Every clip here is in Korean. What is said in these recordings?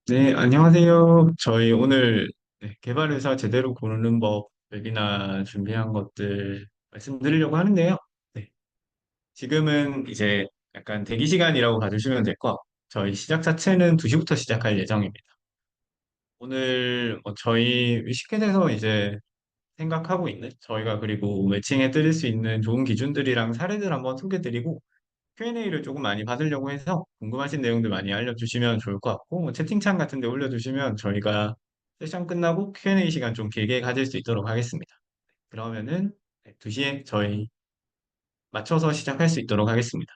네, 안녕하세요. 저희 오늘 개발회사 제대로 고르는 법 웹이나 준비한 것들 말씀드리려고 하는데요. 네, 지금은 이제 약간 대기 시간이라고 봐주시면 될 것 같고, 저희 시작 자체는 2시부터 시작할 예정입니다. 오늘 저희 위시캣에서 이제 생각하고 있는 저희가 그리고 매칭해 드릴 수 있는 좋은 기준들이랑 사례들 한번 소개드리고 Q&A를 조금 많이 받으려고 해서 궁금하신 내용들 많이 알려주시면 좋을 것 같고 뭐 채팅창 같은 데 올려주시면 저희가 세션 끝나고 Q&A 시간 좀 길게 가질 수 있도록 하겠습니다. 그러면은 2시에 저희 맞춰서 시작할 수 있도록 하겠습니다.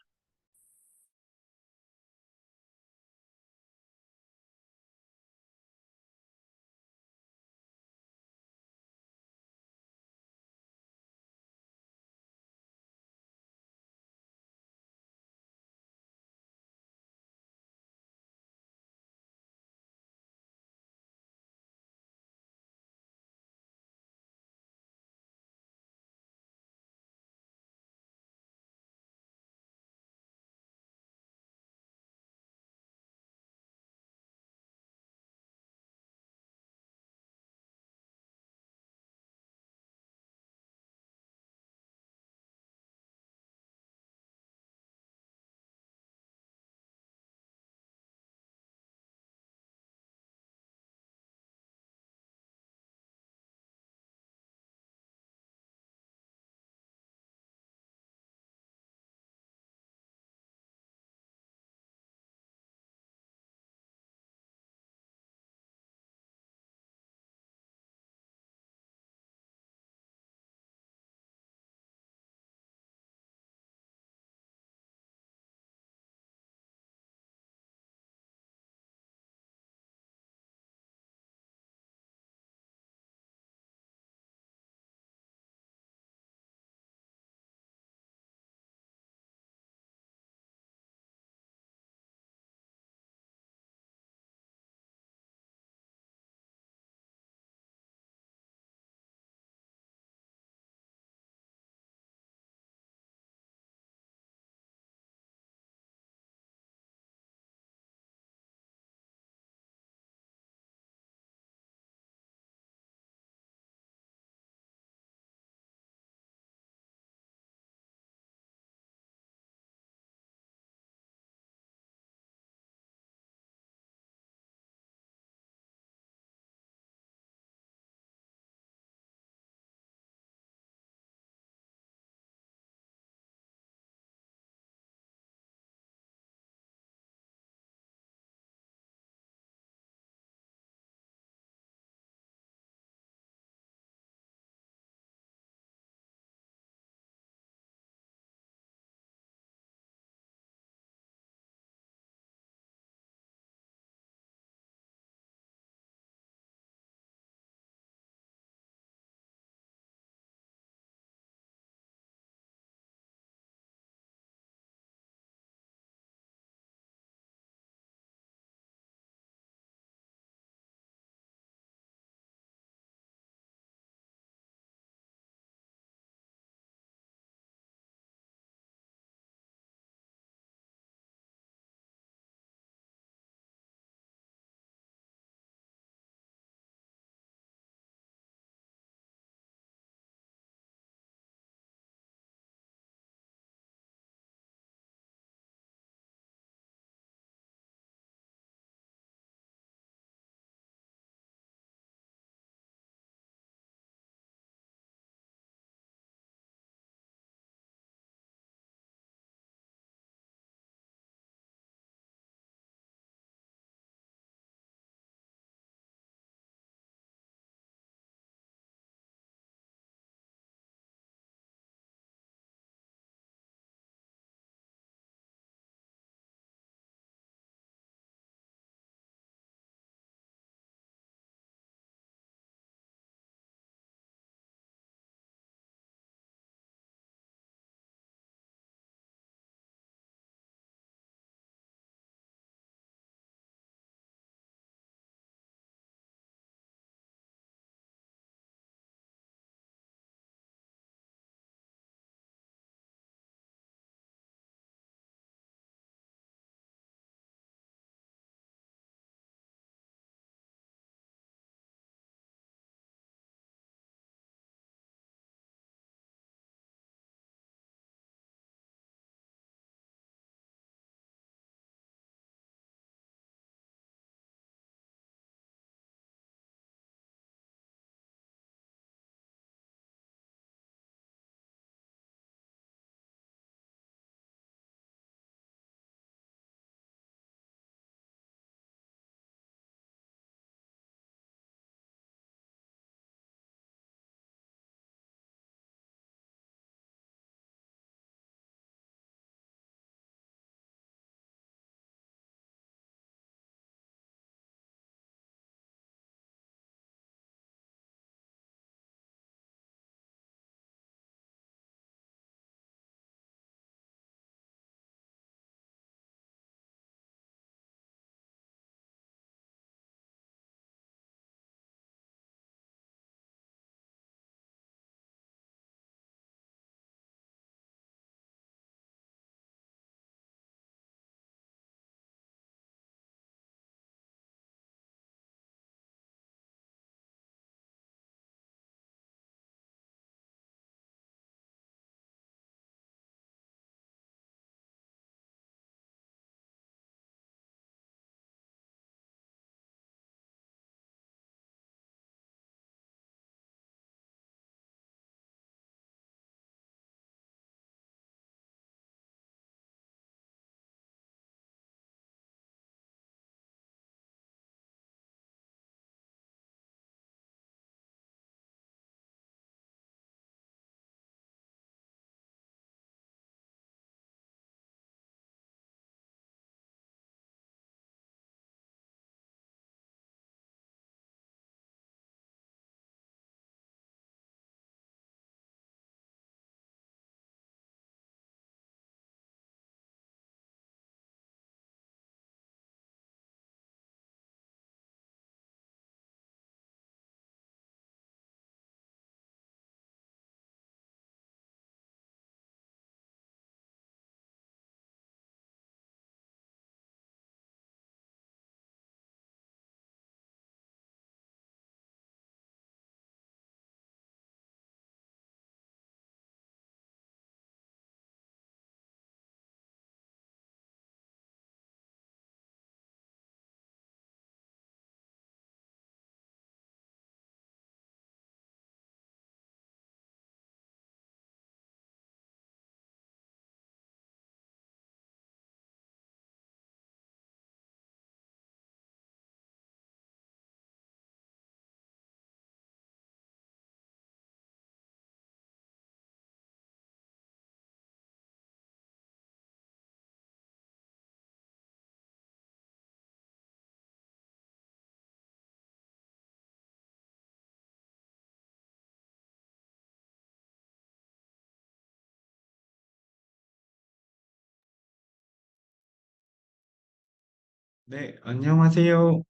네, 안녕하세요.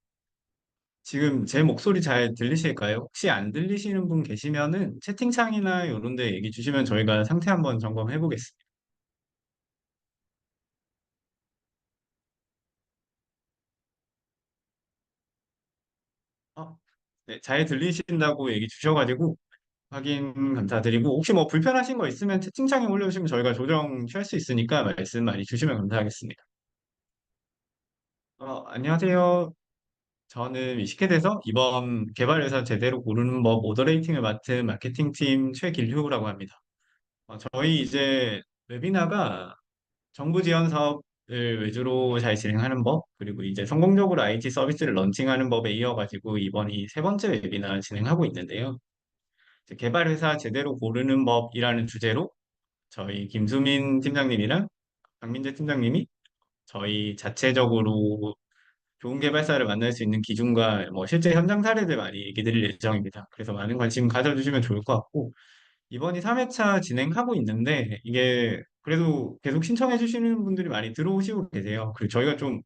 지금 제 목소리 잘 들리실까요? 혹시 안 들리시는 분 계시면은 채팅창이나 이런 데 얘기 주시면 저희가 상태 한번 점검해 보겠습니다. 어, 네, 잘 들리신다고 얘기 주셔가지고 확인 감사드리고 혹시 뭐 불편하신 거 있으면 채팅창에 올려주시면 저희가 조정 취할 수 있으니까 말씀 많이 주시면 감사하겠습니다. 안녕하세요. 저는 위시캣에서 이번 개발회사 제대로 고르는 법 모더레이팅을 맡은 마케팅팀 최길휴라고 합니다. 저희 이제 웨비나가 정부 지원 사업을 외주로 잘 진행하는 법, 그리고 이제 성공적으로 IT 서비스를 런칭하는 법에 이어가지고 이번이 세 번째 웨비나 진행하고 있는데요. 이제 개발회사 제대로 고르는 법이라는 주제로 저희 김수민 팀장님이랑 박민재 팀장님이 저희 자체적으로 좋은 개발사를 만날 수 있는 기준과 뭐 실제 현장 사례들 많이 얘기 드릴 예정입니다. 그래서 많은 관심 가져주시면 좋을 것 같고, 이번이 3회차 진행하고 있는데 이게 그래도 계속 신청해 주시는 분들이 많이 들어오시고 계세요. 그리고 저희가 좀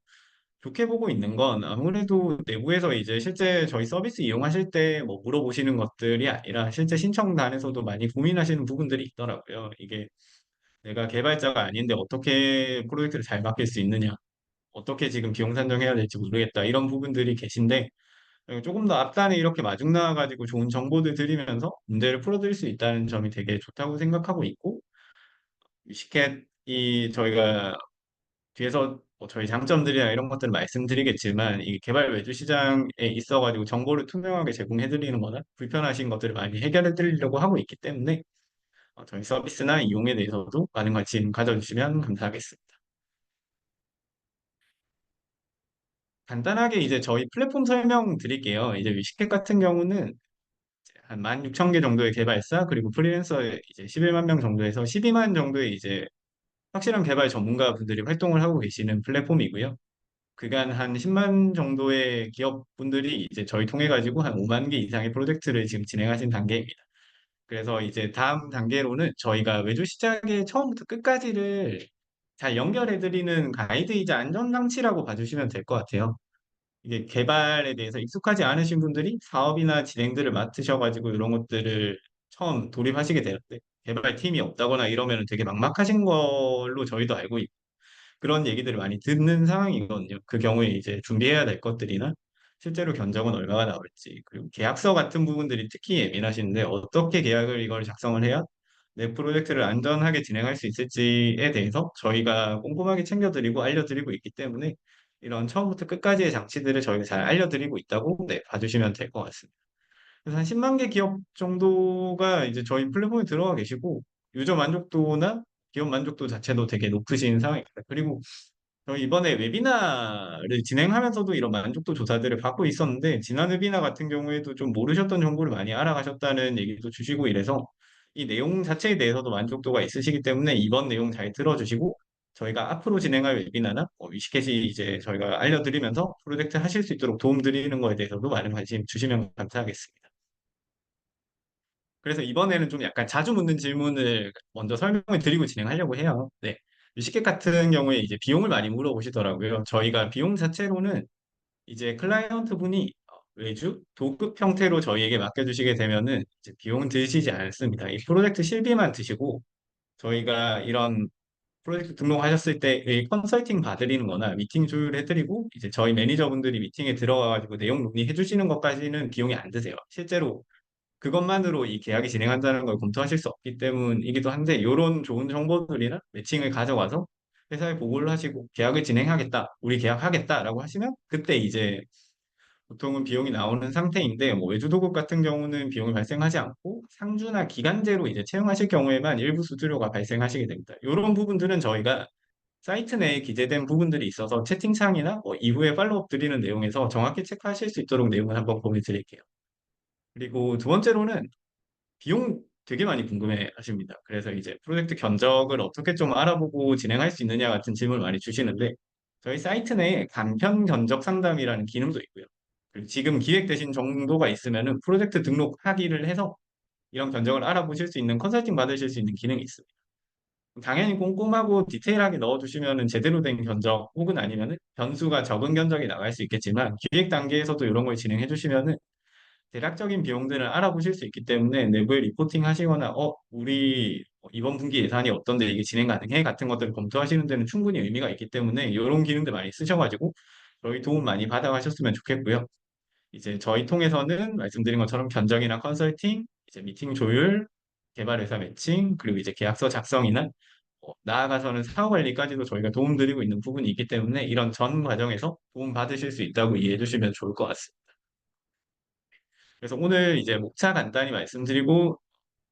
좋게 보고 있는 건 아무래도 내부에서 이제 실제 저희 서비스 이용하실 때 뭐 물어보시는 것들이 아니라 실제 신청단에서도 많이 고민하시는 부분들이 있더라고요. 이게 내가 개발자가 아닌데 어떻게 프로젝트를 잘 맡길 수 있느냐, 어떻게 지금 비용 산정해야 될지 모르겠다 이런 부분들이 계신데 조금 더 앞단에 이렇게 마중 나와가지고 좋은 정보들 드리면서 문제를 풀어드릴 수 있다는 점이 되게 좋다고 생각하고 있고, 위시캣이 저희가 뒤에서 뭐 저희 장점들이나 이런 것들을 말씀드리겠지만, 이 개발 외주 시장에 있어가지고 정보를 투명하게 제공해드리는 거나 불편하신 것들을 많이 해결해드리려고 하고 있기 때문에 저희 서비스나 이용에 대해서도 많은 관심 가져주시면 감사하겠습니다. 간단하게 이제 저희 플랫폼 설명 드릴게요. 이제 위시캣 같은 경우는 한 16,000개 정도의 개발사, 그리고 프리랜서 이제 11만 명 정도에서 12만 정도의 이제 확실한 개발 전문가 분들이 활동을 하고 계시는 플랫폼이고요. 그간 한 10만 정도의 기업분들이 이제 저희 통해 가지고 한 5만 개 이상의 프로젝트를 지금 진행하신 단계입니다. 그래서 이제 다음 단계로는 저희가 외주 시장의 처음부터 끝까지를 잘 연결해드리는 가이드이자 안전장치라고 봐주시면 될 것 같아요. 이게 개발에 대해서 익숙하지 않으신 분들이 사업이나 진행들을 맡으셔가지고 이런 것들을 처음 돌입하시게 되는데 개발팀이 없다거나 이러면 되게 막막하신 걸로 저희도 알고 있고 그런 얘기들을 많이 듣는 상황이거든요. 그 경우에 이제 준비해야 될 것들이나 실제로 견적은 얼마가 나올지, 그리고 계약서 같은 부분들이 특히 예민하신데 어떻게 계약을 이걸 작성을 해야 내 프로젝트를 안전하게 진행할 수 있을지에 대해서 저희가 꼼꼼하게 챙겨드리고 알려드리고 있기 때문에 이런 처음부터 끝까지의 장치들을 저희가 잘 알려드리고 있다고 네, 봐주시면 될 것 같습니다. 그래서 한 10만 개 기업 정도가 이제 저희 플랫폼에 들어가 계시고 유저 만족도나 기업 만족도 자체도 되게 높으신 상황입니다. 그리고 저희 이번에 웨비나를 진행하면서도 이런 만족도 조사들을 받고 있었는데, 지난 웨비나 같은 경우에도 좀 모르셨던 정보를 많이 알아가셨다는 얘기도 주시고 이래서 이 내용 자체에 대해서도 만족도가 있으시기 때문에 이번 내용 잘 들어주시고 저희가 앞으로 진행할 웨비나나 위시캣이 이제 저희가 알려드리면서 프로젝트 하실 수 있도록 도움 드리는 거에 대해서도 많은 관심 주시면 감사하겠습니다. 그래서 이번에는 좀 약간 자주 묻는 질문을 먼저 설명을 드리고 진행하려고 해요. 네. 뮤직켓 같은 경우에 이제 비용을 많이 물어보시더라고요. 저희가 비용 자체로는 이제 클라이언트 분이 외주, 도급 형태로 저희에게 맡겨주시게 되면은 이제 비용은 드시지 않습니다. 이 프로젝트 실비만 드시고 저희가 이런 프로젝트 등록하셨을 때의 컨설팅 봐드리는 거나 미팅 조율해드리고 이제 저희 매니저분들이 미팅에 들어가가지고 내용 논의해 주시는 것까지는 비용이 안 드세요. 실제로 그것만으로 이 계약이 진행한다는 걸 검토하실 수 없기 때문이기도 한데 이런 좋은 정보들이나 매칭을 가져와서 회사에 보고를 하시고 계약을 진행하겠다, 우리 계약하겠다라고 하시면 그때 이제 보통은 비용이 나오는 상태인데 뭐 외주도급 같은 경우는 비용이 발생하지 않고 상주나 기간제로 이제 채용하실 경우에만 일부 수수료가 발생하시게 됩니다. 이런 부분들은 저희가 사이트 내에 기재된 부분들이 있어서 채팅창이나 뭐 이후에 팔로업 드리는 내용에서 정확히 체크하실 수 있도록 내용을 한번 공유 드릴게요. 그리고 두 번째로는 비용 되게 많이 궁금해 하십니다. 그래서 이제 프로젝트 견적을 어떻게 좀 알아보고 진행할 수 있느냐 같은 질문을 많이 주시는데 저희 사이트 내에 간편 견적 상담이라는 기능도 있고요. 그리고 지금 기획되신 정도가 있으면은 프로젝트 등록하기를 해서 이런 견적을 알아보실 수 있는 컨설팅 받으실 수 있는 기능이 있습니다. 당연히 꼼꼼하고 디테일하게 넣어주시면은 제대로 된 견적 혹은 아니면은 변수가 적은 견적이 나갈 수 있겠지만 기획 단계에서도 이런 걸 진행해 주시면은 대략적인 비용들을 알아보실 수 있기 때문에 내부에 리포팅 하시거나 우리 이번 분기 예산이 어떤데 이게 진행 가능해 같은 것들을 검토하시는 데는 충분히 의미가 있기 때문에 이런 기능들 많이 쓰셔가지고 저희 도움 많이 받아가셨으면 좋겠고요. 이제 저희 통해서는 말씀드린 것처럼 견적이나 컨설팅, 이제 미팅 조율, 개발회사 매칭, 그리고 이제 계약서 작성이나 나아가서는 사후 관리까지도 저희가 도움드리고 있는 부분이 있기 때문에 이런 전 과정에서 도움 받으실 수 있다고 이해해 주시면 좋을 것 같습니다. 그래서 오늘 이제 목차 간단히 말씀드리고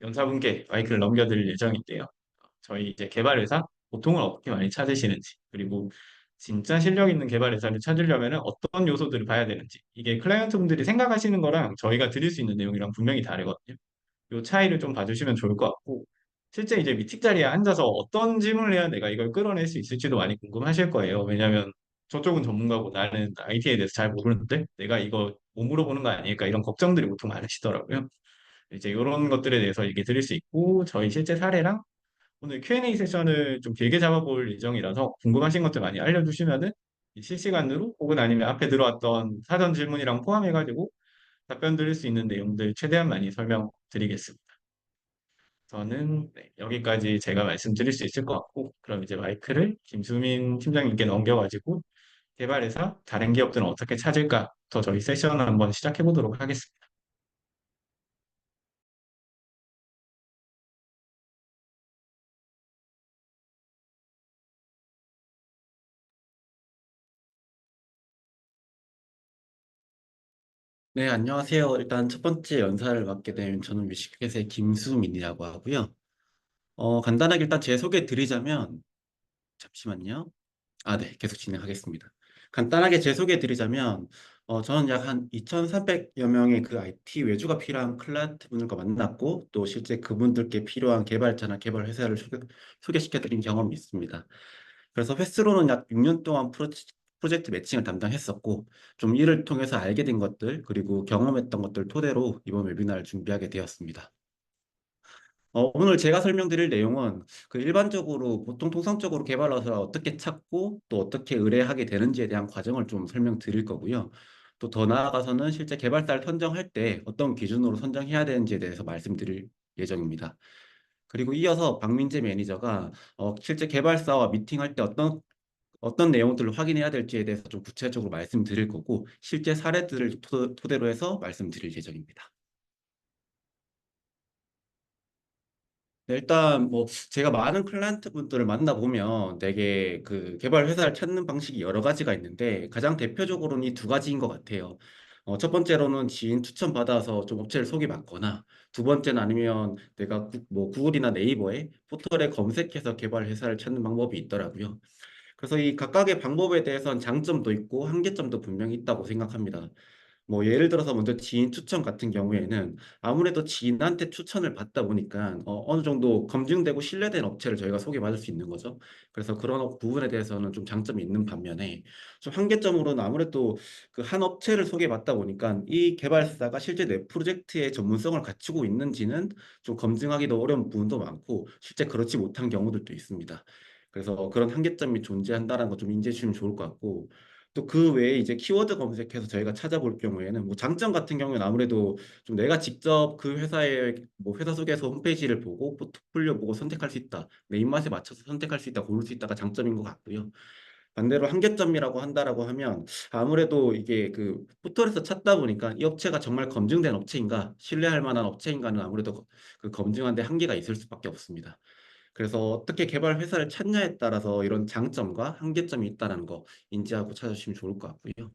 연사분께 마이크를 넘겨드릴 예정인데요. 저희 이제 개발회사 보통은 어떻게 많이 찾으시는지, 그리고 진짜 실력 있는 개발회사를 찾으려면 어떤 요소들을 봐야 되는지, 이게 클라이언트 분들이 생각하시는 거랑 저희가 드릴 수 있는 내용이랑 분명히 다르거든요. 이 차이를 좀 봐주시면 좋을 것 같고, 실제 이제 미팅 자리에 앉아서 어떤 질문을 해야 내가 이걸 끌어낼 수 있을지도 많이 궁금하실 거예요. 왜냐하면 저쪽은 전문가고 나는 IT에 대해서 잘 모르는데 내가 이거 못 물어보는 거 아닐까 이런 걱정들이 보통 많으시더라고요. 이제 이런 것들에 대해서 얘기 드릴 수 있고 저희 실제 사례랑 오늘 Q&A 세션을 좀 길게 잡아볼 예정이라서 궁금하신 것들 많이 알려주시면은 실시간으로 혹은 아니면 앞에 들어왔던 사전 질문이랑 포함해가지고 답변 드릴 수 있는 내용들 최대한 많이 설명드리겠습니다. 저는 여기까지 제가 말씀드릴 수 있을 것 같고 그럼 이제 마이크를 김수민 팀장님께 넘겨가지고 개발해서 다른 기업들은 어떻게 찾을까 더 저희 세션을 한번 시작해 보도록 하겠습니다. 네, 안녕하세요. 일단 첫 번째 연사를 맡게 된 저는 뮤직켓의 김수민이라고 하고요. 간단하게 일단 제 소개 드리자면, 잠시만요. 아, 네, 계속 진행하겠습니다. 간단하게 제 소개 드리자면, 저는 약 한 2,300여 명의 그 IT 외주가 필요한 클라이언트 분들과 만났고, 또 실제 그분들께 필요한 개발자나 개발 회사를 소개시켜드린 경험이 있습니다. 그래서 횟수로는 약 6년 동안 프로젝트 매칭을 담당했었고, 좀 이를 통해서 알게 된 것들, 그리고 경험했던 것들 토대로 이번 웨비나를 준비하게 되었습니다. 오늘 제가 설명드릴 내용은 그 일반적으로 보통 통상적으로 개발자가 어떻게 찾고 또 어떻게 의뢰하게 되는지에 대한 과정을 좀 설명드릴 거고요. 또 더 나아가서는 실제 개발사를 선정할 때 어떤 기준으로 선정해야 되는지에 대해서 말씀드릴 예정입니다. 그리고 이어서 박민재 매니저가 실제 개발사와 미팅할 때 어떤 내용들을 확인해야 될지에 대해서 좀 구체적으로 말씀드릴 거고 실제 사례들을 토대로 해서 말씀드릴 예정입니다. 네, 일단 뭐 제가 많은 클라이언트 분들을 만나보면 되게 그 개발 회사를 찾는 방식이 여러 가지가 있는데 가장 대표적으로는 이 두 가지인 것 같아요. 첫 번째로는 지인 추천 받아서 좀 업체를 소개받거나 두 번째는 아니면 내가 뭐 구글이나 네이버에 포털에 검색해서 개발 회사를 찾는 방법이 있더라고요. 그래서 이 각각의 방법에 대해서는 장점도 있고 한계점도 분명히 있다고 생각합니다. 뭐 예를 들어서 먼저 지인 추천 같은 경우에는 아무래도 지인한테 추천을 받다 보니까 어느 정도 검증되고 신뢰된 업체를 저희가 소개받을 수 있는 거죠. 그래서 그런 부분에 대해서는 좀 장점이 있는 반면에 좀 한계점으로는 아무래도 그 한 업체를 소개받다 보니까 이 개발사가 실제 내 프로젝트의 전문성을 갖추고 있는지는 좀 검증하기도 어려운 부분도 많고 실제 그렇지 못한 경우들도 있습니다. 그래서 그런 한계점이 존재한다는 거 좀 인지해 주시면 좋을 것 같고 또 그 외에 이제 키워드 검색해서 저희가 찾아볼 경우에는 뭐 장점 같은 경우는 아무래도 좀 내가 직접 그 회사의 뭐 회사 소개서 홈페이지를 보고 포트폴리오 보고 선택할 수 있다. 내 입맛에 맞춰서 선택할 수 있다, 고를 수 있다가 장점인 것 같고요. 반대로 한계점이라고 한다라고 하면 아무래도 이게 그 포털에서 찾다 보니까 이 업체가 정말 검증된 업체인가, 신뢰할 만한 업체인가는 아무래도 그 검증하는 데 한계가 있을 수밖에 없습니다. 그래서 어떻게 개발 회사를 찾냐에 따라서 이런 장점과 한계점이 있다는 거 인지하고 찾아주시면 좋을 것 같고요.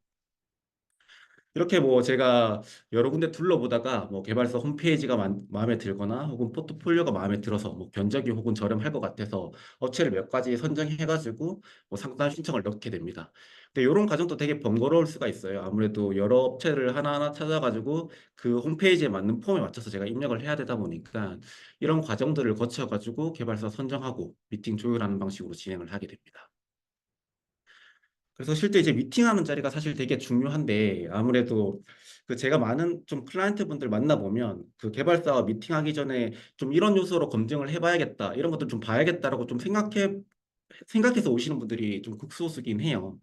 이렇게 뭐 제가 여러 군데 둘러보다가 뭐 개발사 홈페이지가 마음에 들거나 혹은 포트폴리오가 마음에 들어서 뭐 견적이 혹은 저렴할 것 같아서 업체를 몇 가지 선정해가지고 뭐 상담 신청을 넣게 됩니다. 근데 이런 과정도 되게 번거로울 수가 있어요. 아무래도 여러 업체를 하나하나 찾아가지고 그 홈페이지에 맞는 폼에 맞춰서 제가 입력을 해야 되다 보니까 이런 과정들을 거쳐가지고 개발사 선정하고 미팅 조율하는 방식으로 진행을 하게 됩니다. 그래서 실제 이제 미팅하는 자리가 사실 되게 중요한데 아무래도 그 제가 많은 좀 클라이언트 분들 만나보면 그 개발사와 미팅하기 전에 좀 이런 요소로 검증을 해봐야겠다, 이런 것들 좀 봐야겠다라고 좀 생각해서 오시는 분들이 좀 극소수긴 해요.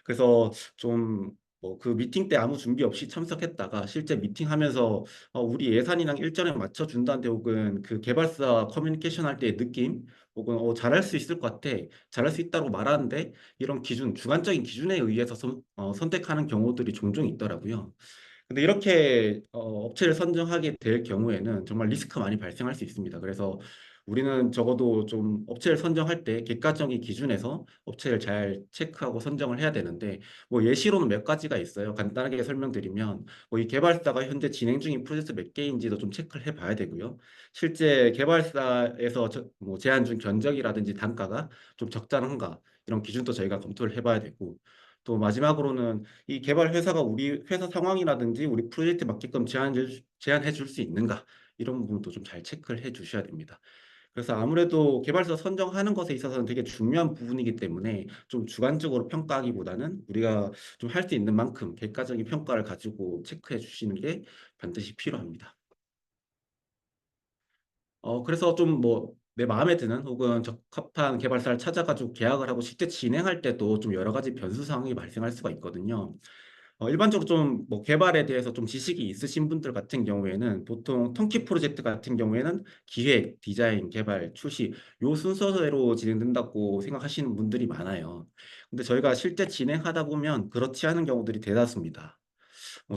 그래서 좀 뭐 그 미팅 때 아무 준비 없이 참석했다가 실제 미팅하면서 우리 예산이랑 일정에 맞춰 준다는데, 혹은 그 개발사 커뮤니케이션 할 때의 느낌, 혹은 잘할 수 있을 것 같아, 잘할 수 있다고 말하는데 이런 기준, 주관적인 기준에 의해서 선택하는 경우들이 종종 있더라고요. 근데 이렇게 업체를 선정하게 될 경우에는 정말 리스크가 많이 발생할 수 있습니다. 그래서 우리는 적어도 좀 업체를 선정할 때 객관적인 기준에서 업체를 잘 체크하고 선정을 해야 되는데, 뭐 예시로는 몇 가지가 있어요. 간단하게 설명드리면 뭐 이 개발사가 현재 진행 중인 프로젝트 몇 개인지도 좀 체크를 해봐야 되고요. 실제 개발사에서 뭐 제한 중 견적이라든지 단가가 좀 적절한가, 이런 기준도 저희가 검토를 해봐야 되고, 또 마지막으로는 이 개발 회사가 우리 회사 상황이라든지 우리 프로젝트 맞게끔 제안해 줄 수 있는가, 이런 부분도 좀 잘 체크를 해 주셔야 됩니다. 그래서 아무래도 개발사 선정하는 것에 있어서는 되게 중요한 부분이기 때문에 좀 주관적으로 평가하기보다는 우리가 좀 할 수 있는 만큼 객관적인 평가를 가지고 체크해 주시는 게 반드시 필요합니다. 그래서 좀 뭐 내 마음에 드는 혹은 적합한 개발사를 찾아가지고 계약을 하고 실제 진행할 때도 좀 여러 가지 변수 사항이 발생할 수가 있거든요. 일반적으로 좀 뭐 개발에 대해서 좀 지식이 있으신 분들 같은 경우에는 보통 턴키 프로젝트 같은 경우에는 기획, 디자인, 개발, 출시 요 순서대로 진행된다고 생각하시는 분들이 많아요. 근데 저희가 실제 진행하다 보면 그렇지 않은 경우들이 대다수입니다.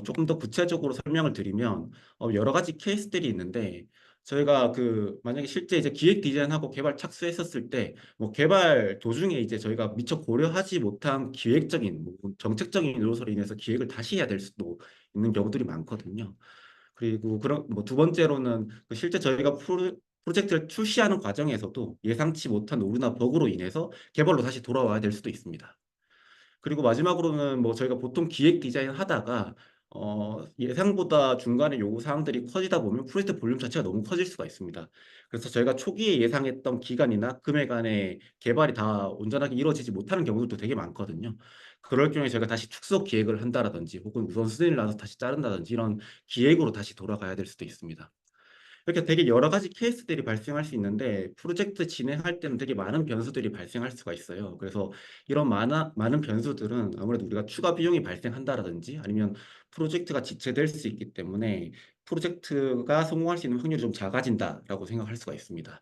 조금 더 구체적으로 설명을 드리면 여러 가지 케이스들이 있는데, 저희가 그 만약에 실제 이제 기획 디자인하고 개발 착수했었을 때 뭐 개발 도중에 이제 저희가 미처 고려하지 못한 기획적인 뭐 정책적인 요소로 인해서 기획을 다시 해야 될 수도 있는 경우들이 많거든요. 그리고 그런 뭐 두 번째로는 그 실제 저희가 프로젝트를 출시하는 과정에서도 예상치 못한 오류나 버그로 인해서 개발로 다시 돌아와야 될 수도 있습니다. 그리고 마지막으로는 뭐 저희가 보통 기획 디자인 하다가 예상보다 중간에 요구 사항들이 커지다 보면 프로젝트 볼륨 자체가 너무 커질 수가 있습니다. 그래서 저희가 초기에 예상했던 기간이나 금액 안에 개발이 다 온전하게 이루어지지 못하는 경우도 되게 많거든요. 그럴 경우에 저희가 다시 축소 기획을 한다라든지 혹은 우선순위를 나눠서 다시 자른다든지 이런 기획으로 다시 돌아가야 될 수도 있습니다. 이렇게 되게 여러 가지 케이스들이 발생할 수 있는데, 프로젝트 진행할 때는 되게 많은 변수들이 발생할 수가 있어요. 그래서 이런 많은 변수들은 아무래도 우리가 추가 비용이 발생한다라든지 아니면 프로젝트가 지체될 수 있기 때문에 프로젝트가 성공할 수 있는 확률이 좀 작아진다라고 생각할 수가 있습니다.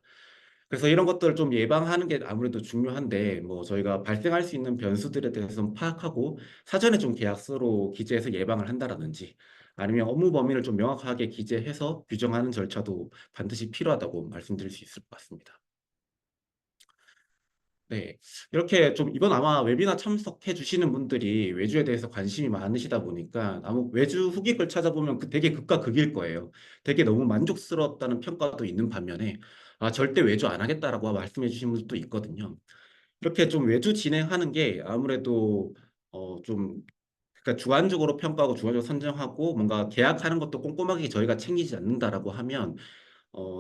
그래서 이런 것들을 좀 예방하는 게 아무래도 중요한데, 뭐 저희가 발생할 수 있는 변수들에 대해서 좀 파악하고 사전에 좀 계약서로 기재해서 예방을 한다라든지, 아니면 업무 범위를 좀 명확하게 기재해서 규정하는 절차도 반드시 필요하다고 말씀드릴 수 있을 것 같습니다. 네. 이렇게 좀 이번 아마 웨비나 참석해 주시는 분들이 외주에 대해서 관심이 많으시다 보니까 아마 외주 후기글 찾아보면 되게 극과 극일 거예요. 되게 너무 만족스럽다는 평가도 있는 반면에 절대 외주 안 하겠다라고 말씀해 주신 분들도 있거든요. 이렇게 좀 외주 진행하는 게 아무래도 좀, 그러니까 주관적으로 평가하고 주관적으로 선정하고 뭔가 계약하는 것도 꼼꼼하게 저희가 챙기지 않는다라고 하면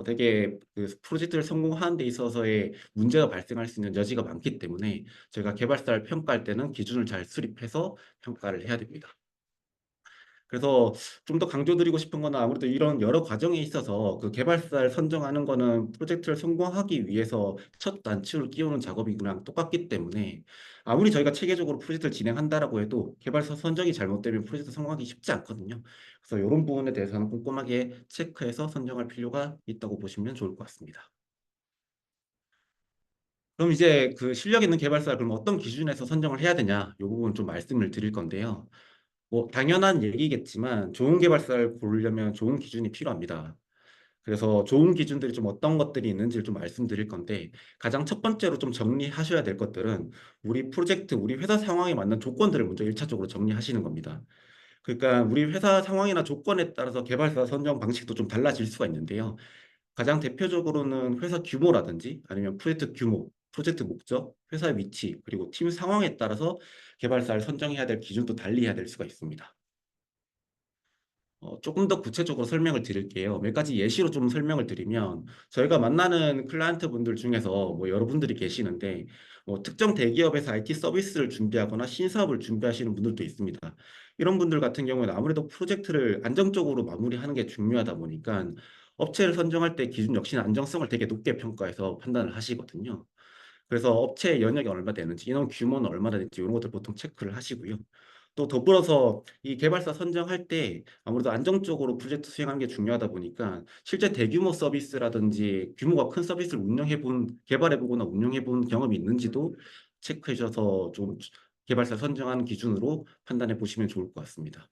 되게 그 프로젝트를 성공하는 데 있어서의 문제가 발생할 수 있는 여지가 많기 때문에 저희가 개발사를 평가할 때는 기준을 잘 수립해서 평가를 해야 됩니다. 그래서 좀 더 강조드리고 싶은 거는 아무래도 이런 여러 과정에 있어서 그 개발사를 선정하는 거는 프로젝트를 성공하기 위해서 첫 단추를 끼우는 작업이랑 똑같기 때문에, 아무리 저희가 체계적으로 프로젝트를 진행한다라고 해도 개발사 선정이 잘못되면 프로젝트 성공하기 쉽지 않거든요. 그래서 이런 부분에 대해서는 꼼꼼하게 체크해서 선정할 필요가 있다고 보시면 좋을 것 같습니다. 그럼 이제 그 실력 있는 개발사를 그럼 어떤 기준에서 선정을 해야 되냐, 이 부분 좀 말씀을 드릴 건데요. 뭐 당연한 얘기겠지만 좋은 개발사를 고르려면 좋은 기준이 필요합니다. 그래서 좋은 기준들이 좀 어떤 것들이 있는지를 좀 말씀드릴 건데, 가장 첫 번째로 좀 정리하셔야 될 것들은 우리 프로젝트, 우리 회사 상황에 맞는 조건들을 먼저 1차적으로 정리하시는 겁니다. 그러니까 우리 회사 상황이나 조건에 따라서 개발사 선정 방식도 좀 달라질 수가 있는데요. 가장 대표적으로는 회사 규모라든지 아니면 프로젝트 규모, 프로젝트 목적, 회사 위치, 그리고 팀 상황에 따라서 개발사를 선정해야 될 기준도 달리해야 될 수가 있습니다. 조금 더 구체적으로 설명을 드릴게요. 몇 가지 예시로 좀 설명을 드리면 저희가 만나는 클라이언트 분들 중에서 뭐 여러분들이 계시는데 특정 대기업에서 IT 서비스를 준비하거나 신사업을 준비하시는 분들도 있습니다. 이런 분들 같은 경우에는 아무래도 프로젝트를 안정적으로 마무리하는 게 중요하다 보니까 업체를 선정할 때 기준 역시나 안정성을 되게 높게 평가해서 판단을 하시거든요. 그래서 업체의 연역이 얼마 되는지, 인원 규모는 얼마나 되는지 이런 것들 보통 체크를 하시고요. 또 더불어서 이 개발사 선정할 때 아무래도 안정적으로 프로젝트 수행하는 게 중요하다 보니까 실제 대규모 서비스라든지 규모가 큰 서비스를 개발해 보거나 운영해 본 경험이 있는지도 체크해 주셔서 좀 개발사 선정하는 기준으로 판단해 보시면 좋을 것 같습니다.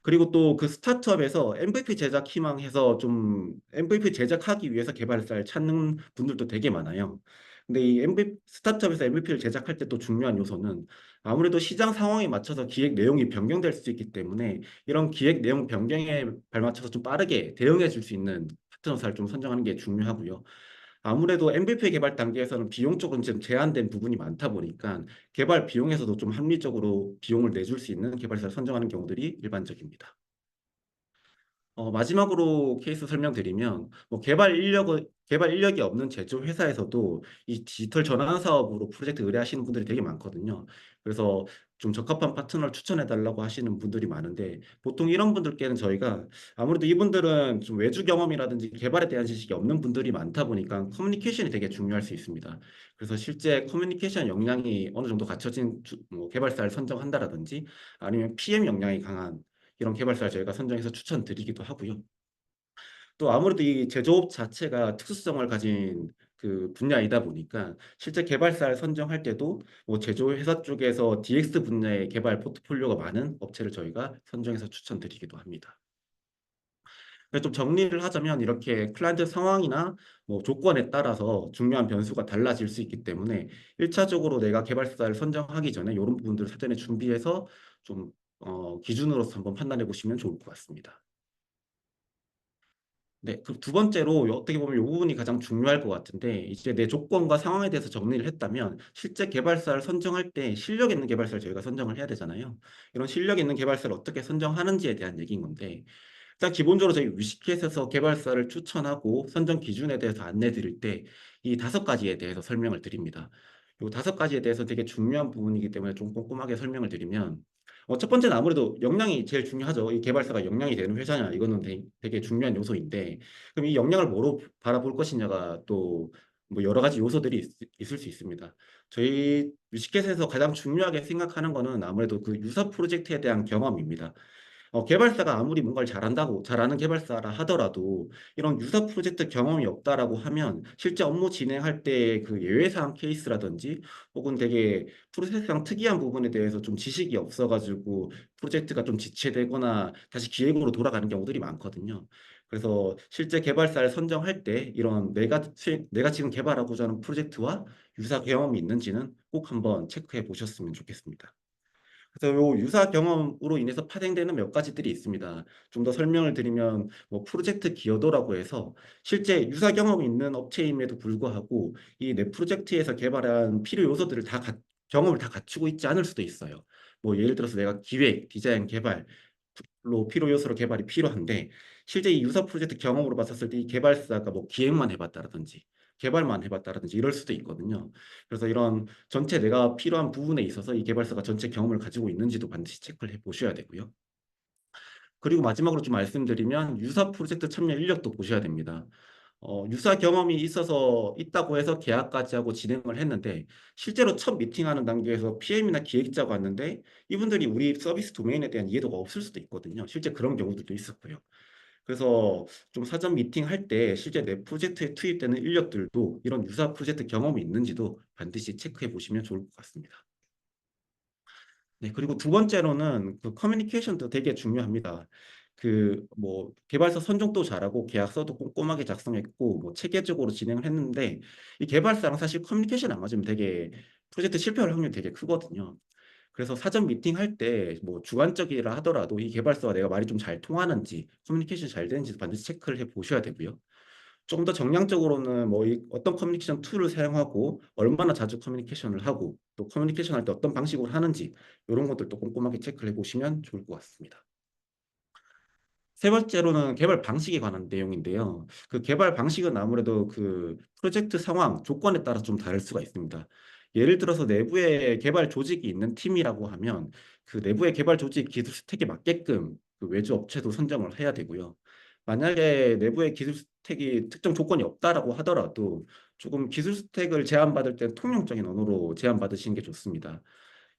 그리고 또 그 스타트업에서 MVP 제작 희망해서 좀 MVP 제작하기 위해서 개발사를 찾는 분들도 되게 많아요. 근데 이 스타트업에서 MVP를 제작할 때 또 중요한 요소는 아무래도 시장 상황에 맞춰서 기획 내용이 변경될 수 있기 때문에 이런 기획 내용 변경에 발맞춰서 좀 빠르게 대응해 줄 수 있는 파트너사를 좀 선정하는 게 중요하고요. 아무래도 MVP 개발 단계에서는 비용 쪽은 좀 제한된 부분이 많다 보니까 개발 비용에서도 좀 합리적으로 비용을 내줄 수 있는 개발사를 선정하는 경우들이 일반적입니다. 마지막으로 케이스 설명드리면 뭐 개발 인력이 없는 제조 회사에서도 이 디지털 전환 사업으로 프로젝트 의뢰하시는 분들이 되게 많거든요. 그래서 좀 적합한 파트너를 추천해 달라고 하시는 분들이 많은데 보통 이런 분들께는 저희가 아무래도 이분들은 좀 외주 경험이라든지 개발에 대한 지식이 없는 분들이 많다 보니까 커뮤니케이션이 되게 중요할 수 있습니다. 그래서 실제 커뮤니케이션 역량이 어느 정도 갖춰진 뭐 개발사를 선정한다라든지 아니면 PM 역량이 강한 이런 개발사를 저희가 선정해서 추천드리기도 하고요. 또 아무래도 이 제조업 자체가 특수성을 가진 그 분야이다 보니까 실제 개발사를 선정할 때도 뭐 제조회사 쪽에서 DX 분야의 개발 포트폴리오가 많은 업체를 저희가 선정해서 추천드리기도 합니다. 그래서 좀 정리를 하자면 이렇게 클라이언트 상황이나 뭐 조건에 따라서 중요한 변수가 달라질 수 있기 때문에 1차적으로 내가 개발사를 선정하기 전에 이런 부분들을 사전에 준비해서 좀 기준으로서 한번 판단해 보시면 좋을 것 같습니다. 네. 그 두 번째로 어떻게 보면 요 부분이 가장 중요할 것 같은데 이제 내 조건과 상황에 대해서 정리를 했다면 실제 개발사를 선정할 때 실력 있는 개발사를 저희가 선정을 해야 되잖아요. 이런 실력 있는 개발사를 어떻게 선정하는지에 대한 얘기인 건데 일단 기본적으로 저희 위시캣에서 개발사를 추천하고 선정 기준에 대해서 안내 드릴 때 이 5가지에 대해서 설명을 드립니다. 요 5가지에 대해서 되게 중요한 부분이기 때문에 좀 꼼꼼하게 설명을 드리면 첫 번째는 아무래도 역량이 제일 중요하죠. 이 개발사가 역량이 되는 회사냐 이거는 되게 중요한 요소인데 그럼 이 역량을 뭐로 바라볼 것이냐가 또 뭐 여러 가지 요소들이 있을 수 있습니다. 저희 위시캣에서 가장 중요하게 생각하는 거는 아무래도 그 유사 프로젝트에 대한 경험입니다. 개발사가 아무리 뭔가를 잘하는 개발사라 하더라도 이런 유사 프로젝트 경험이 없다라고 하면 실제 업무 진행할 때 그 예외사항 케이스라든지 혹은 되게 프로세스상 특이한 부분에 대해서 좀 지식이 없어 가지고 프로젝트가 좀 지체되거나 다시 기획으로 돌아가는 경우들이 많거든요. 그래서 실제 개발사를 선정할 때 이런 내가 지금 개발하고자 하는 프로젝트와 유사 경험이 있는지는 꼭 한번 체크해 보셨으면 좋겠습니다. 그래서 요 유사 경험으로 인해서 파생되는 몇 가지들이 있습니다. 좀 더 설명을 드리면 뭐 프로젝트 기여도라고 해서 실제 유사 경험이 있는 업체임에도 불구하고 이 내 프로젝트에서 개발한 필요 요소들을 경험을 다 갖추고 있지 않을 수도 있어요. 뭐 예를 들어서 내가 기획, 디자인, 개발 로 필요 요소로 개발이 필요한데 실제 이 유사 프로젝트 경험으로 봤었을 때 이 개발사가 뭐 기획만 해 봤다라든지 개발만 해 봤다라든지 이럴 수도 있거든요. 그래서 이런 전체 내가 필요한 부분에 있어서 이 개발사가 전체 경험을 가지고 있는지도 반드시 체크를 해 보셔야 되고요. 그리고 마지막으로 좀 말씀드리면 유사 프로젝트 참여 인력도 보셔야 됩니다. 유사 경험이 있다고 해서 계약까지 하고 진행을 했는데 실제로 첫 미팅하는 단계에서 PM이나 기획자가 왔는데 이분들이 우리 서비스 도메인에 대한 이해도가 없을 수도 있거든요. 실제 그런 경우들도 있었고요. 그래서 좀 사전 미팅할 때 실제 내 프로젝트에 투입되는 인력들도 이런 유사 프로젝트 경험이 있는지도 반드시 체크해 보시면 좋을 것 같습니다. 네. 그리고 두 번째로는 그 커뮤니케이션도 되게 중요합니다. 그 뭐 개발사 선정도 잘하고 계약서도 꼼꼼하게 작성했고 뭐 체계적으로 진행을 했는데 이 개발사랑 사실 커뮤니케이션이 안 맞으면 되게 프로젝트 실패할 확률이 되게 크거든요. 그래서 사전 미팅할 때 뭐 주관적이라 하더라도 이 개발사와 내가 말이 좀 잘 통하는지 커뮤니케이션이 잘 되는지도 반드시 체크를 해 보셔야 되고요. 좀 더 정량적으로는 뭐 어떤 커뮤니케이션 툴을 사용하고 얼마나 자주 커뮤니케이션을 하고 또 커뮤니케이션 할 때 어떤 방식으로 하는지 이런 것들도 꼼꼼하게 체크를 해 보시면 좋을 것 같습니다. 세 번째로는 개발 방식에 관한 내용인데요. 그 개발 방식은 아무래도 그 프로젝트 상황, 조건에 따라 좀 다를 수가 있습니다. 예를 들어서 내부에 개발 조직이 있는 팀이라고 하면 그 내부의 개발 조직 기술 스택에 맞게끔 그 외주 업체도 선정을 해야 되고요. 만약에 내부의 기술 스택이 특정 조건이 없다라고 하더라도 조금 기술 스택을 제한받을 때 통용적인 언어로 제한받으시는 게 좋습니다.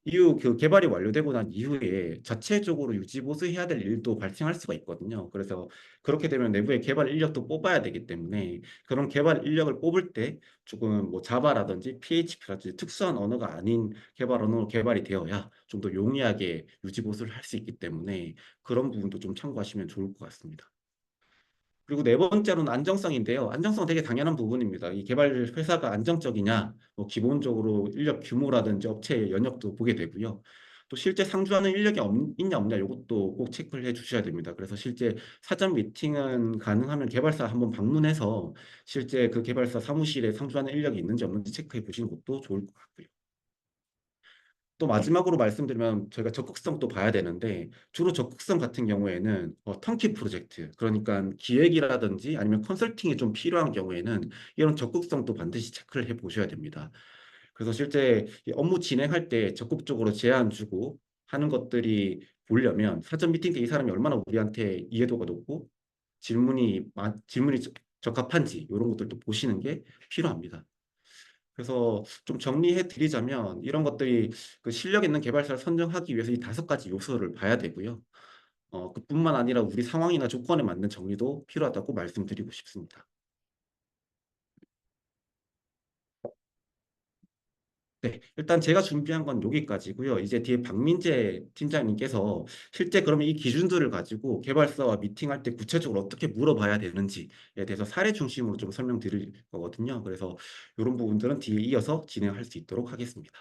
이후 그 개발이 완료되고 난 이후에 자체적으로 유지 보수해야 될 일도 발생할 수가 있거든요. 그래서 그렇게 되면 내부의 개발 인력도 뽑아야 되기 때문에 그런 개발 인력을 뽑을 때 조금 뭐 자바라든지 PHP라든지 특수한 언어가 아닌 개발 언어로 개발이 되어야 좀 더 용이하게 유지 보수를 할 수 있기 때문에 그런 부분도 좀 참고하시면 좋을 것 같습니다. 그리고 네 번째로는 안정성인데요. 안정성은 되게 당연한 부분입니다. 이 개발 회사가 안정적이냐, 뭐 기본적으로 인력 규모라든지 업체의 연역도 보게 되고요. 또 실제 상주하는 인력이 있냐 없냐 이것도 꼭 체크를 해 주셔야 됩니다. 그래서 실제 사전 미팅은 가능하면 개발사 한번 방문해서 실제 그 개발사 사무실에 상주하는 인력이 있는지 없는지 체크해 보시는 것도 좋을 것 같고요. 또 마지막으로 말씀드리면 저희가 적극성도 봐야 되는데 주로 적극성 같은 경우에는 턴키 프로젝트 그러니까 기획이라든지 아니면 컨설팅이 좀 필요한 경우에는 이런 적극성도 반드시 체크를 해 보셔야 됩니다. 그래서 실제 이 업무 진행할 때 적극적으로 제안 주고 하는 것들이 보려면 사전 미팅 때 이 사람이 얼마나 우리한테 이해도가 높고 질문이 적합한지 이런 것들도 보시는 게 필요합니다. 그래서 좀 정리해 드리자면 이런 것들이 그 실력 있는 개발사를 선정하기 위해서 이 다섯 가지 요소를 봐야 되고요. 그뿐만 아니라 우리 상황이나 조건에 맞는 정리도 필요하다고 말씀드리고 싶습니다. 네. 일단 제가 준비한 건 여기까지고요. 이제 뒤에 박민재 팀장님께서 실제 그러면 이 기준들을 가지고 개발사와 미팅할 때 구체적으로 어떻게 물어봐야 되는지에 대해서 사례 중심으로 좀 설명드릴 거거든요. 그래서 이런 부분들은 뒤에 이어서 진행할 수 있도록 하겠습니다.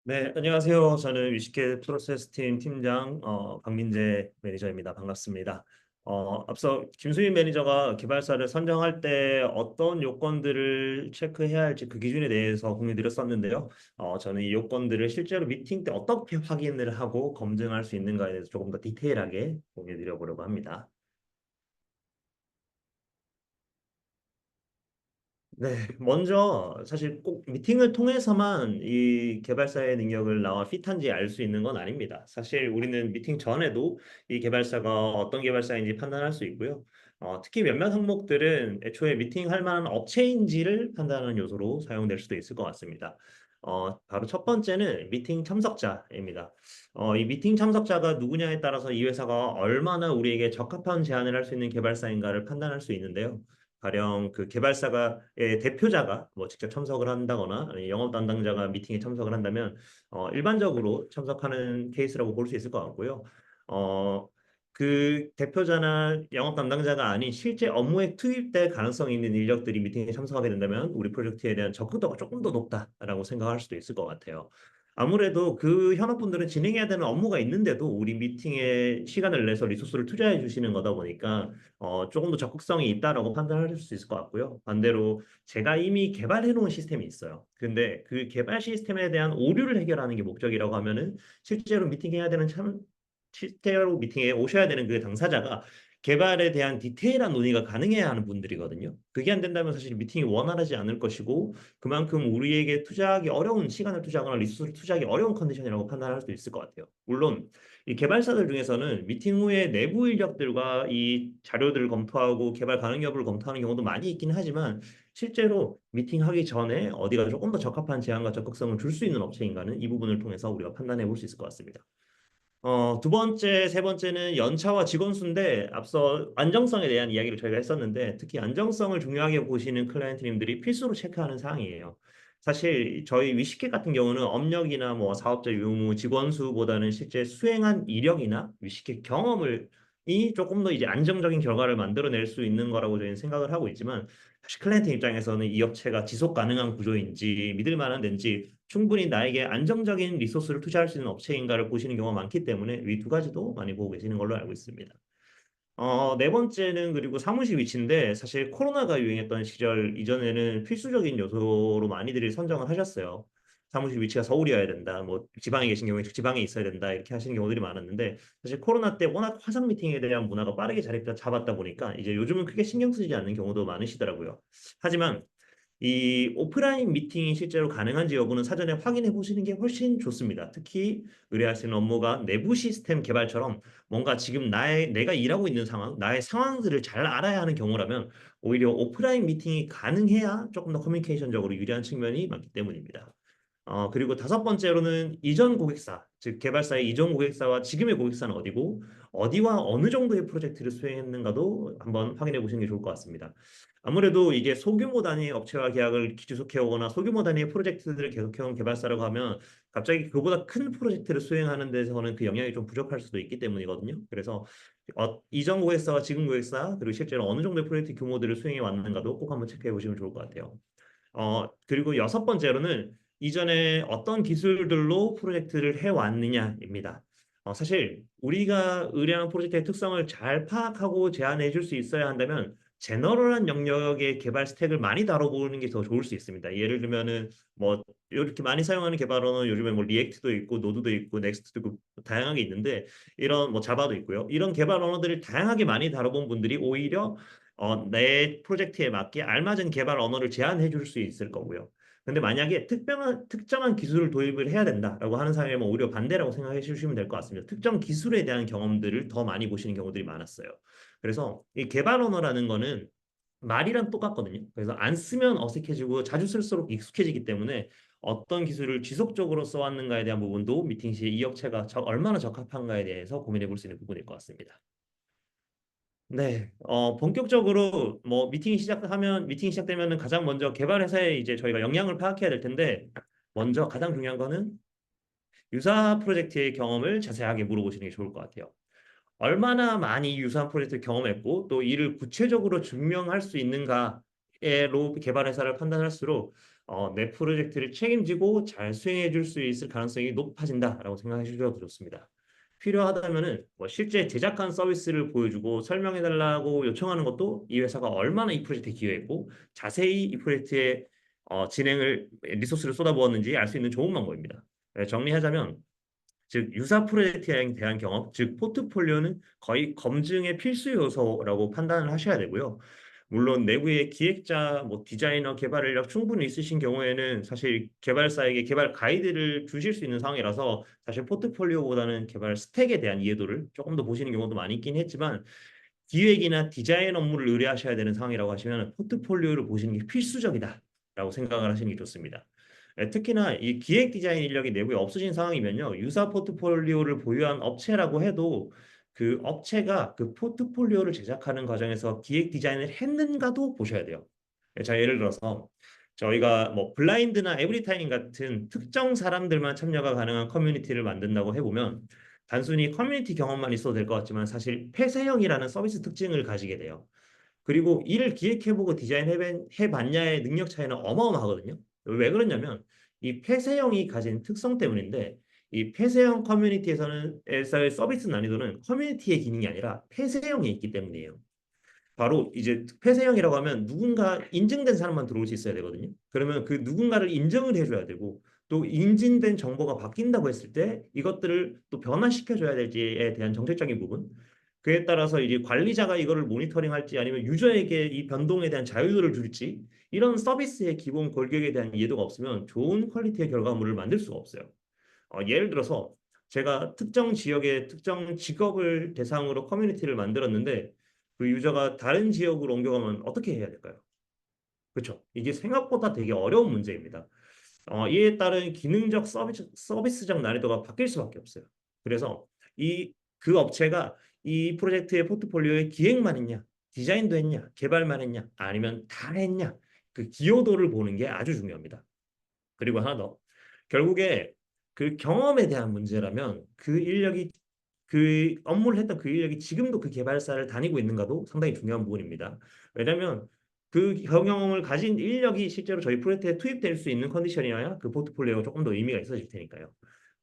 네, 안녕하세요. 저는 위시켓 프로세스 팀 팀장 박민재 매니저입니다. 반갑습니다. 앞서 김수민 매니저가 개발사를 선정할 때 어떤 요건들을 체크해야 할지 그 기준에 대해서 공유드렸었는데요. 저는 이 요건들을 실제로 미팅 때 어떻게 확인을 하고 검증할 수 있는가에 대해서 조금 더 디테일하게 공유드려 보려고 합니다. 네, 먼저 사실 꼭 미팅을 통해서만 이 개발사의 능력을 나와 핏한지 알 수 있는 건 아닙니다. 사실 우리는 미팅 전에도 이 개발사가 어떤 개발사인지 판단할 수 있고요. 특히 몇몇 항목들은 애초에 미팅할 만한 업체인지를 판단하는 요소로 사용될 수도 있을 것 같습니다. 바로 첫 번째는 미팅 참석자입니다. 이 미팅 참석자가 누구냐에 따라서 이 회사가 얼마나 우리에게 적합한 제안을 할 수 있는 개발사인가를 판단할 수 있는데요. 가령 그 개발사가의 대표자가 뭐 직접 참석을 한다거나 아니면 영업 담당자가 미팅에 참석을 한다면 일반적으로 참석하는 케이스라고 볼 수 있을 것 같고요. 어, 그 대표자나 영업 담당자가 아닌 실제 업무에 투입될 가능성이 있는 인력들이 미팅에 참석하게 된다면 우리 프로젝트에 대한 적극도가 조금 더 높다라고 생각할 수도 있을 것 같아요. 아무래도 그 현업분들은 진행해야 되는 업무가 있는데도 우리 미팅에 시간을 내서 리소스를 투자해 주시는 거다 보니까 조금 더 적극성이 있다라고 판단할 수 있을 것 같고요. 반대로 제가 이미 개발해 놓은 시스템이 있어요. 근데 그 개발 시스템에 대한 오류를 해결하는 게 목적이라고 하면은 실제로 미팅해야 되는 실제로 미팅에 오셔야 되는 그 당사자가 개발에 대한 디테일한 논의가 가능해야 하는 분들이거든요. 그게 안 된다면 사실 미팅이 원활하지 않을 것이고 그만큼 우리에게 투자하기 어려운 시간을 투자하거나 리소스를 투자하기 어려운 컨디션이라고 판단할 수도 있을 것 같아요. 물론 이 개발사들 중에서는 미팅 후에 내부 인력들과 이 자료들을 검토하고 개발 가능 여부를 검토하는 경우도 많이 있긴 하지만 실제로 미팅하기 전에 어디가 조금 더 적합한 제안과 적극성을 줄 수 있는 업체인가는 이 부분을 통해서 우리가 판단해 볼 수 있을 것 같습니다. 두 번째, 세 번째는 연차와 직원 수인데 앞서 안정성에 대한 이야기를 저희가 했었는데 특히 안정성을 중요하게 보시는 클라이언트님들이 필수로 체크하는 사항이에요. 사실 저희 위시켓 같은 경우는 업력이나 뭐 사업자 유무, 직원 수보다는 실제 수행한 이력이나 위시켓 경험을 조금 더 이제 안정적인 결과를 만들어낼 수 있는 거라고 저희는 생각을 하고 있지만 사실 클라이언트 입장에서는 이 업체가 지속 가능한 구조인지 믿을 만한 데인지 충분히 나에게 안정적인 리소스를 투자할 수 있는 업체인가를 보시는 경우가 많기 때문에 이 두 가지도 많이 보고 계시는 걸로 알고 있습니다. 네 번째는 그리고 사무실 위치인데 사실 코로나가 유행했던 시절 이전에는 필수적인 요소로 많이들이 선정을 하셨어요. 사무실 위치가 서울이어야 된다. 뭐 지방에 계신 경우에 지방에 있어야 된다. 이렇게 하시는 경우들이 많았는데 사실 코로나 때 워낙 화상 미팅에 대한 문화가 빠르게 자리 잡았다 보니까 이제 요즘은 크게 신경 쓰지 않는 경우도 많으시더라고요. 하지만 이 오프라인 미팅이 실제로 가능한지 여부는 사전에 확인해 보시는 게 훨씬 좋습니다. 특히 의뢰하시는 업무가 내부 시스템 개발처럼 뭔가 지금 내가 일하고 있는 상황, 나의 상황들을 잘 알아야 하는 경우라면 오히려 오프라인 미팅이 가능해야 조금 더 커뮤니케이션적으로 유리한 측면이 많기 때문입니다. 그리고 다섯 번째로는 이전 고객사, 즉 개발사의 이전 고객사와 지금의 고객사는 어디고 어디와 어느 정도의 프로젝트를 수행했는가도 한번 확인해 보시는 게 좋을 것 같습니다. 아무래도 이게 소규모 단위의 업체와 계약을 지속해 오거나 소규모 단위의 프로젝트들을 계속해 온 개발사라고 하면 갑자기 그보다 큰 프로젝트를 수행하는 데서는 그 영향이 좀 부족할 수도 있기 때문이거든요. 그래서 이전 고객사와 지금 고객사 그리고 실제로 어느 정도의 프로젝트 규모들을 수행해 왔는가도 꼭 한번 체크해 보시면 좋을 것 같아요. 그리고 여섯 번째로는 이전에 어떤 기술들로 프로젝트를 해왔느냐입니다. 사실 우리가 의뢰한 프로젝트의 특성을 잘 파악하고 제안해 줄 수 있어야 한다면 제너럴한 영역의 개발 스택을 많이 다뤄보는 게 더 좋을 수 있습니다. 예를 들면은 뭐 이렇게 많이 사용하는 개발 언어 요즘에 뭐 리액트도 있고 노드도 있고 넥스트도 있고 다양하게 있는데 이런 뭐 자바도 있고요. 이런 개발 언어들을 다양하게 많이 다뤄본 분들이 오히려 내 프로젝트에 맞게 알맞은 개발 언어를 제안해 줄 수 있을 거고요. 근데 만약에 특정한 기술을 도입을 해야 된다라고 하는 상황이면 오히려 반대라고 생각해 주시면 될 것 같습니다. 특정 기술에 대한 경험들을 더 많이 보시는 경우들이 많았어요. 그래서 이 개발 언어라는 거는 말이랑 똑같거든요. 그래서 안 쓰면 어색해지고 자주 쓸수록 익숙해지기 때문에 어떤 기술을 지속적으로 써왔는가에 대한 부분도 미팅 시에 이 업체가 얼마나 적합한가에 대해서 고민해 볼 수 있는 부분일 것 같습니다. 네, 본격적으로 뭐 미팅이 시작되면은 가장 먼저 개발 회사에 이제 저희가 역량을 파악해야 될 텐데 먼저 가장 중요한 거는 유사 프로젝트의 경험을 자세하게 물어보시는 게 좋을 것 같아요. 얼마나 많이 유사한 프로젝트를 경험했고 또 이를 구체적으로 증명할 수 있는가로 개발 회사를 판단할수록 내 프로젝트를 책임지고 잘 수행해 줄 수 있을 가능성이 높아진다라고 생각해 주셔도 좋습니다. 필요하다면은 뭐 실제 제작한 서비스를 보여주고 설명해 달라고 요청하는 것도 이 회사가 얼마나 이 프로젝트에 기여했고 자세히 이 프로젝트의 진행을 리소스를 쏟아부었는지 알 수 있는 좋은 방법입니다. 네, 정리하자면 즉 유사 프로젝트에 대한 경험, 즉 포트폴리오는 거의 검증의 필수 요소라고 판단을 하셔야 되고요. 물론 내부의 기획자, 뭐 디자이너, 개발 인력 충분히 있으신 경우에는 사실 개발사에게 개발 가이드를 주실 수 있는 상황이라서 사실 포트폴리오보다는 개발 스택에 대한 이해도를 조금 더 보시는 경우도 많이 있긴 했지만 기획이나 디자인 업무를 의뢰하셔야 되는 상황이라고 하시면 포트폴리오를 보시는 게 필수적이다라고 생각을 하시는 게 좋습니다. 특히나 이 기획 디자인 인력이 내부에 없으신 상황이면요. 유사 포트폴리오를 보유한 업체라고 해도 그 업체가 그 포트폴리오를 제작하는 과정에서 기획 디자인을 했는가도 보셔야 돼요. 자, 예를 들어서 저희가 뭐 블라인드나 에브리타임 같은 특정 사람들만 참여가 가능한 커뮤니티를 만든다고 해보면 단순히 커뮤니티 경험만 있어도 될 것 같지만 사실 폐쇄형이라는 서비스 특징을 가지게 돼요. 그리고 이를 기획해보고 디자인해봤냐의 능력 차이는 어마어마하거든요. 왜 그러냐면 이 폐쇄형이 가진 특성 때문인데 이 폐쇄형 커뮤니티에서는 에서의 서비스 난이도는 커뮤니티의 기능이 아니라 폐쇄형에 있기 때문이에요. 바로 이제 폐쇄형이라고 하면 누군가 인증된 사람만 들어올 수 있어야 되거든요. 그러면 그 누군가를 인정을 해줘야 되고 또 인증된 정보가 바뀐다고 했을 때 이것들을 또 변화시켜줘야 될지에 대한 정책적인 부분 그에 따라서 이제 관리자가 이거를 모니터링할지 아니면 유저에게 이 변동에 대한 자유도를 줄지 이런 서비스의 기본 골격에 대한 이해도가 없으면 좋은 퀄리티의 결과물을 만들 수가 없어요. 예를 들어서 제가 특정 지역의 특정 직업을 대상으로 커뮤니티를 만들었는데 그 유저가 다른 지역으로 옮겨가면 어떻게 해야 될까요? 그렇죠. 이게 생각보다 되게 어려운 문제입니다. 이에 따른 기능적 서비스적 난이도가 바뀔 수밖에 없어요. 그래서 그 업체가 이 프로젝트의 포트폴리오에 기획만 했냐, 디자인도 했냐, 개발만 했냐, 아니면 다 했냐, 그 기여도를 보는 게 아주 중요합니다. 그리고 하나 더, 결국에 그 경험에 대한 문제라면 그 인력이 그 업무를 했던 그 인력이 지금도 그 개발사를 다니고 있는가도 상당히 중요한 부분입니다. 왜냐하면 그 경험을 가진 인력이 실제로 저희 프로젝트에 투입될 수 있는 컨디션이어야 그 포트폴리오가 조금 더 의미가 있어질 테니까요.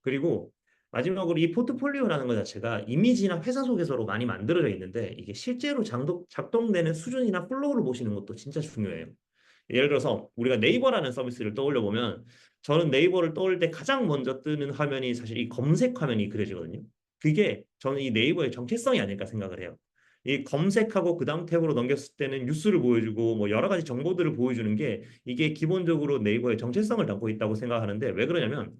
그리고 마지막으로 이 포트폴리오라는 것 자체가 이미지나 회사 속에서로 많이 만들어져 있는데 이게 실제로 작동되는 수준이나 플로우를 보시는 것도 진짜 중요해요. 예를 들어서 우리가 네이버라는 서비스를 떠올려 보면 저는 네이버를 떠올 때 가장 먼저 뜨는 화면이 사실 이 검색 화면이 그려지거든요. 그게 저는 이 네이버의 정체성이 아닐까 생각을 해요. 이 검색하고 그 다음 탭으로 넘겼을 때는 뉴스를 보여주고 뭐 여러 가지 정보들을 보여주는 게 이게 기본적으로 네이버의 정체성을 담고 있다고 생각하는데 왜 그러냐면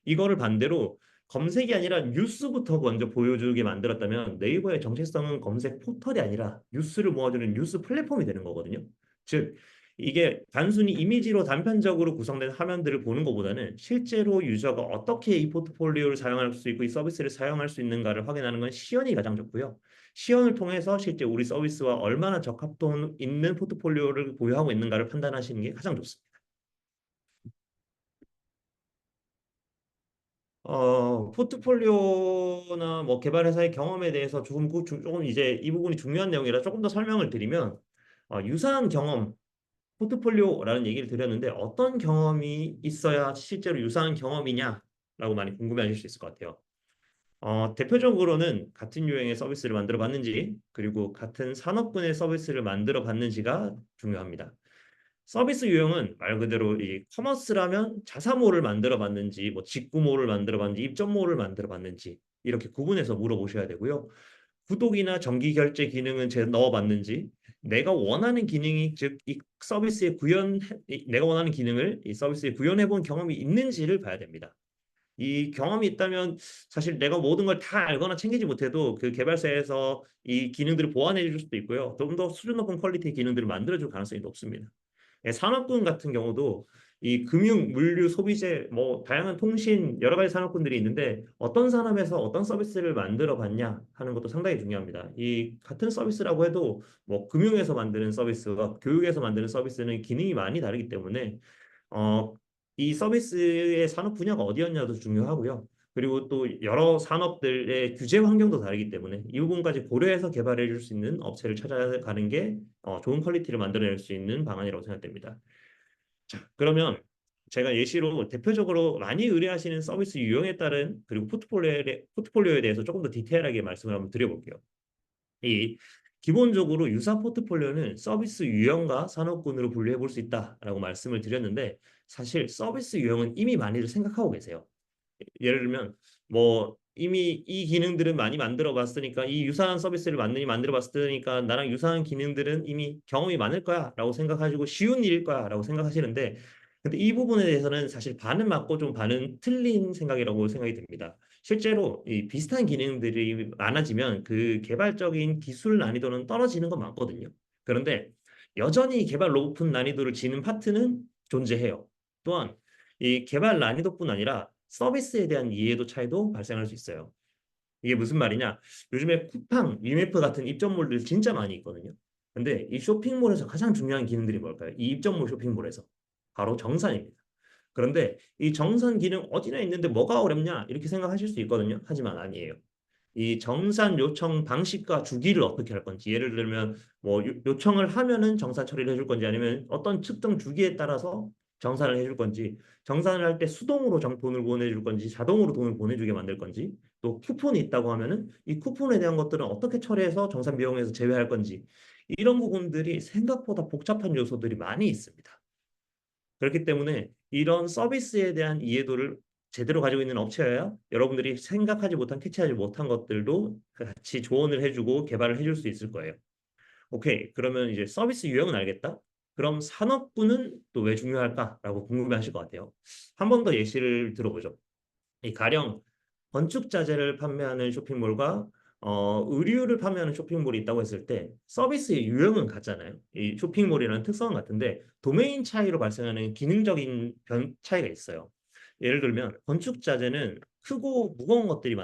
이거를 반대로 검색이 아니라 뉴스부터 먼저 보여주게 만들었다면 네이버의 정체성은 검색 포털이 아니라 뉴스를 모아주는 뉴스 플랫폼이 되는 거거든요. 즉 이게 단순히 이미지로 단편적으로 구성된 화면들을 보는 것보다는 실제로 유저가 어떻게 이 포트폴리오를 사용할 수 있고 이 서비스를 사용할 수 있는가를 확인하는 건 시연이 가장 좋고요. 시연을 통해서 실제 우리 서비스와 얼마나 적합도 있는 포트폴리오를 보유하고 있는가를 판단하시는 게 가장 좋습니다. 포트폴리오나 뭐 개발 회사의 경험에 대해서 조금 이제 이 부분이 중요한 내용이라 조금 더 설명을 드리면 유사한 경험 포트폴리오라는 얘기를 드렸는데 어떤 경험이 있어야 실제로 유사한 경험이냐라고 많이 궁금해하실 수 있을 것 같아요. 대표적으로는 같은 유형의 서비스를 만들어 봤는지 그리고 같은 산업군의 서비스를 만들어 봤는지가 중요합니다. 서비스 유형은 말 그대로 이 커머스라면 자사모를 만들어 봤는지 뭐 직구모를 만들어 봤는지 입점모를 만들어 봤는지 이렇게 구분해서 물어보셔야 되고요. 구독이나 정기 결제 기능은 제 넣어봤는지 내가 원하는 기능이 즉 이 서비스에 내가 원하는 기능을 이 서비스에 구현해 본 경험이 있는지를 봐야 됩니다. 이 경험이 있다면 사실 내가 모든 걸 다 알거나 챙기지 못해도 그 개발사에서 이 기능들을 보완해 줄 수도 있고요. 좀 더 수준 높은 퀄리티의 기능들을 만들어 줄 가능성이 높습니다. 산업군 같은 경우도 이 금융, 물류, 소비재, 뭐 다양한 통신 여러 가지 산업군들이 있는데 어떤 산업에서 어떤 서비스를 만들어 봤냐 하는 것도 상당히 중요합니다. 이 같은 서비스라고 해도 뭐 금융에서 만드는 서비스와 교육에서 만드는 서비스는 기능이 많이 다르기 때문에 어, 이 서비스의 산업 분야가 어디였냐도 중요하고요. 그리고 또 여러 산업들의 규제 환경도 다르기 때문에 이 부분까지 고려해서 개발해 줄 수 있는 업체를 찾아가는 게 좋은 퀄리티를 만들어낼 수 있는 방안이라고 생각됩니다. 자, 그러면 제가 예시로 대표적으로 많이 의뢰하시는 서비스 유형에 따른 그리고 포트폴리오에 대해서 조금 더 디테일하게 말씀을 한번 드려볼게요. 이 기본적으로 유사 포트폴리오는 서비스 유형과 산업군으로 분류해 볼 수 있다라고 말씀을 드렸는데 사실 서비스 유형은 이미 많이들 생각하고 계세요. 예를 들면 뭐 이미 이 기능들은 많이 만들어 봤으니까 이 유사한 서비스를 많이 만들어 봤으니까 나랑 유사한 기능들은 이미 경험이 많을 거야라고 생각하시고 쉬운 일일 거야라고 생각하시는데 근데 이 부분에 대해서는 사실 반은 맞고 좀 반은 틀린 생각이라고 생각이 듭니다. 실제로 이 비슷한 기능들이 많아지면 그 개발적인 기술 난이도는 떨어지는 건 맞거든요. 그런데 여전히 개발 높은 난이도를 지는 파트는 존재해요. 또한 이 개발 난이도뿐 아니라 서비스에 대한 이해도 차이도 발생할 수 있어요. 이게 무슨 말이냐? 요즘에 쿠팡, 위메프 같은 입점몰들 진짜 많이 있거든요. 근데 이 쇼핑몰에서 가장 중요한 기능들이 뭘까요? 이 입점몰 쇼핑몰에서 바로 정산입니다. 그런데 이 정산 기능 어디나 있는데 뭐가 어렵냐? 이렇게 생각하실 수 있거든요. 하지만 아니에요. 이 정산 요청 방식과 주기를 어떻게 할 건지 예를 들면 뭐 요청을 하면은 정산 처리를 해줄 건지 아니면 어떤 특정 주기에 따라서 정산을 해줄 건지 정산을 할 때 수동으로 돈을 보내줄 건지 자동으로 돈을 보내주게 만들 건지 또 쿠폰이 있다고 하면은 이 쿠폰에 대한 것들은 어떻게 처리해서 정산 비용에서 제외할 건지 이런 부분들이 생각보다 복잡한 요소들이 많이 있습니다. 그렇기 때문에 이런 서비스에 대한 이해도를 제대로 가지고 있는 업체여야 여러분들이 생각하지 못한, 캐치하지 못한 것들도 같이 조언을 해주고 개발을 해줄 수 있을 거예요. 오케이. 그러면 이제 서비스 유형은 알겠다? 그럼 산업군은 또 왜 중요할까라고 궁금해하실 것 같아요. 한 번 더 예시를 들어보죠. 이 가령 건축 자재를 판매하는 쇼핑몰과 의류를 판매하는 쇼핑몰이 있다고 했을 때 서비스의 유형은 같잖아요. 이 쇼핑몰이라는 특성은 같은데 도메인 차이로 발생하는 기능적인 차이가 있어요. 예를 들면 건축 자재는 크고 무거운 것들이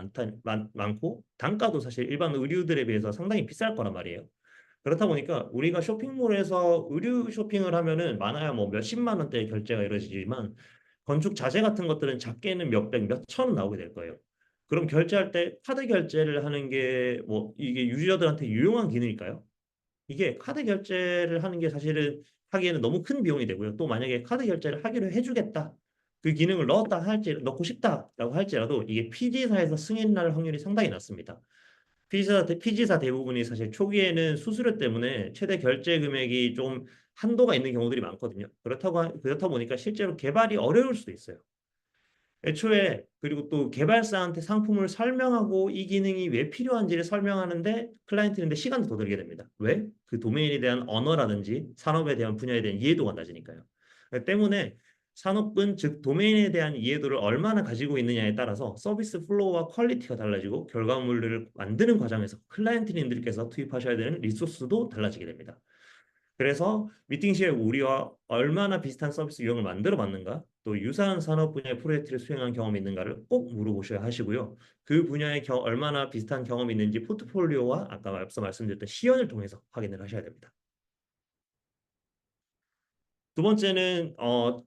많고 단가도 사실 일반 의류들에 비해서 상당히 비쌀 거란 말이에요. 그렇다 보니까 우리가 쇼핑몰에서 의류 쇼핑을 하면은 많아야 뭐 몇십만 원대의 결제가 이루어지지만 건축 자재 같은 것들은 작게는 몇백, 몇천 원 나오게 될 거예요. 그럼 결제할 때 카드 결제를 하는 게 뭐 이게 유저들한테 유용한 기능일까요? 이게 카드 결제를 하는 게 사실은 하기에는 너무 큰 비용이 되고요. 또 만약에 카드 결제를 하기로 해주겠다. 그 기능을 넣고 싶다라고 할지라도 이게 피지사에서 승인 날 확률이 상당히 낮습니다. 피지사 대부분이 사실 초기에는 수수료 때문에 최대 결제 금액이 좀 한도가 있는 경우들이 많거든요. 그렇다 보니까 실제로 개발이 어려울 수도 있어요. 애초에 그리고 또 개발사한테 상품을 설명하고 이 기능이 왜 필요한지를 설명하는데 클라이언트인데 시간도 더 들게 됩니다. 왜? 그 도메인에 대한 언어라든지 산업에 대한 분야에 대한 이해도가 낮으니까요. 때문에 산업은 즉 도메인에 대한 이해도를 얼마나 가지고 있느냐에 따라서 서비스 플로우와 퀄리티가 달라지고 결과물을 만드는 과정에서 클라이언트님들께서 투입하셔야 되는 리소스도 달라지게 됩니다. 그래서 미팅 시에 우리와 얼마나 비슷한 서비스 유형을 만들어 봤는가, 또 유사한 산업 분야의 프로젝트를 수행한 경험이 있는가를 꼭 물어보셔야 하시고요. 그 분야에 얼마나 비슷한 경험이 있는지 포트폴리오와 아까 앞서 말씀드렸던 시연을 통해서 확인을 하셔야 됩니다. 두 번째는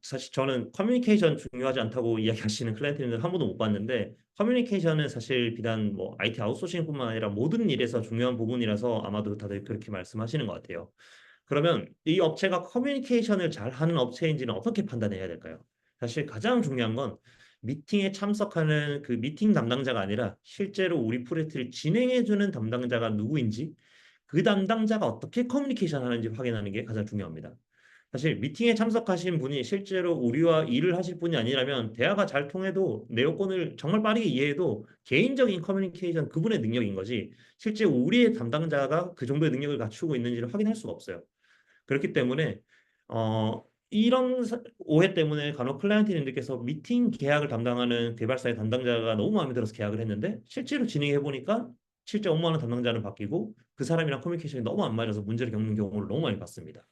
사실 저는 커뮤니케이션 중요하지 않다고 이야기하시는 클라이언트님들 한 번도 못 봤는데 커뮤니케이션은 사실 비단 뭐 IT 아웃소싱뿐만 아니라 모든 일에서 중요한 부분이라서 아마도 다들 그렇게 말씀하시는 것 같아요. 그러면 이 업체가 커뮤니케이션을 잘 하는 업체인지는 어떻게 판단해야 될까요? 사실 가장 중요한 건 미팅에 참석하는 그 미팅 담당자가 아니라 실제로 우리 프로젝트를 진행해주는 담당자가 누구인지 그 담당자가 어떻게 커뮤니케이션 하는지 확인하는 게 가장 중요합니다. 사실 미팅에 참석하신 분이 실제로 우리와 일을 하실 분이 아니라면 대화가 잘 통해도 내용권을 정말 빠르게 이해해도 개인적인 커뮤니케이션 그분의 능력인 거지 실제 우리의 담당자가 그 정도의 능력을 갖추고 있는지를 확인할 수가 없어요. 그렇기 때문에 이런 오해 때문에 간혹 클라이언트님들께서 미팅 계약을 담당하는 개발사의 담당자가 너무 마음에 들어서 계약을 했는데 실제로 진행해 보니까 실제 업무하는 담당자는 바뀌고 그 사람이랑 커뮤니케이션이 너무 안 맞아서 문제를 겪는 경우를 너무 많이 봤습니다.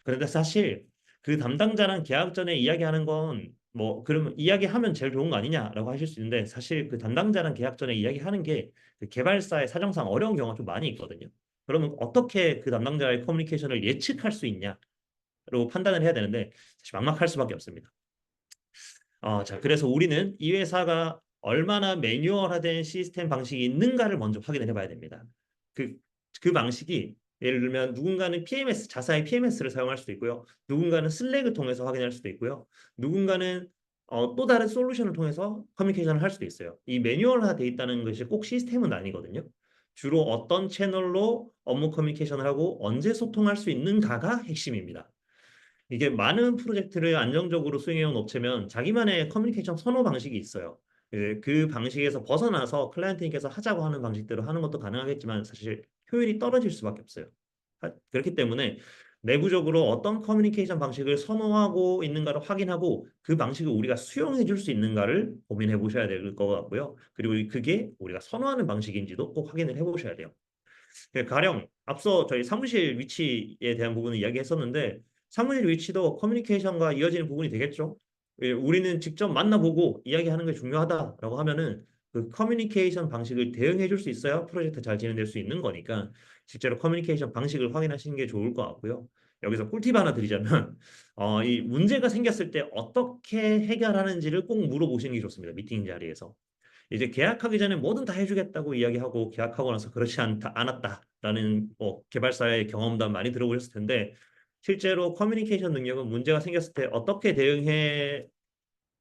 그런데 사실 그 담당자랑 계약 전에 이야기하는 건 뭐 그러면 이야기하면 제일 좋은 거 아니냐라고 하실 수 있는데 사실 그 담당자랑 계약 전에 이야기하는 게 그 개발사의 사정상 어려운 경우가 좀 많이 있거든요. 그러면 어떻게 그 담당자의 커뮤니케이션을 예측할 수 있냐로 판단을 해야 되는데 사실 막막할 수밖에 없습니다. 자, 그래서 우리는 이 회사가 얼마나 매뉴얼화된 시스템 방식이 있는가를 먼저 확인을 해봐야 됩니다. 그, 그 방식이 예를 들면 누군가는 PMS, 자사의 PMS를 사용할 수도 있고요. 누군가는 슬랙을 통해서 확인할 수도 있고요. 누군가는 또 다른 솔루션을 통해서 커뮤니케이션을 할 수도 있어요. 이 매뉴얼화되어 있다는 것이 꼭 시스템은 아니거든요. 주로 어떤 채널로 업무 커뮤니케이션을 하고 언제 소통할 수 있는가가 핵심입니다. 이게 많은 프로젝트를 안정적으로 수행해온 업체면 자기만의 커뮤니케이션 선호 방식이 있어요. 그 방식에서 벗어나서 클라이언트님께서 하자고 하는 방식대로 하는 것도 가능하겠지만 사실 효율이 떨어질 수밖에 없어요. 그렇기 때문에 내부적으로 어떤 커뮤니케이션 방식을 선호하고 있는가를 확인하고 그 방식을 우리가 수용해 줄 수 있는가를 고민해 보셔야 될 것 같고요. 그리고 그게 우리가 선호하는 방식인지도 꼭 확인을 해 보셔야 돼요. 가령 앞서 저희 사무실 위치에 대한 부분을 이야기했었는데 사무실 위치도 커뮤니케이션과 이어지는 부분이 되겠죠. 우리는 직접 만나보고 이야기하는 게 중요하다라고 하면은 그 커뮤니케이션 방식을 대응해 줄 수 있어야 프로젝트 잘 진행될 수 있는 거니까 실제로 커뮤니케이션 방식을 확인하시는 게 좋을 것 같고요. 여기서 꿀팁 하나 드리자면 이 문제가 생겼을 때 어떻게 해결하는지를 꼭 물어보시는 게 좋습니다. 미팅 자리에서. 이제 계약하기 전에 뭐든 다 해주겠다고 이야기하고 계약하고 나서 그렇지 않았다라는 개발사의 경험담 많이 들어보셨을 텐데 실제로 커뮤니케이션 능력은 문제가 생겼을 때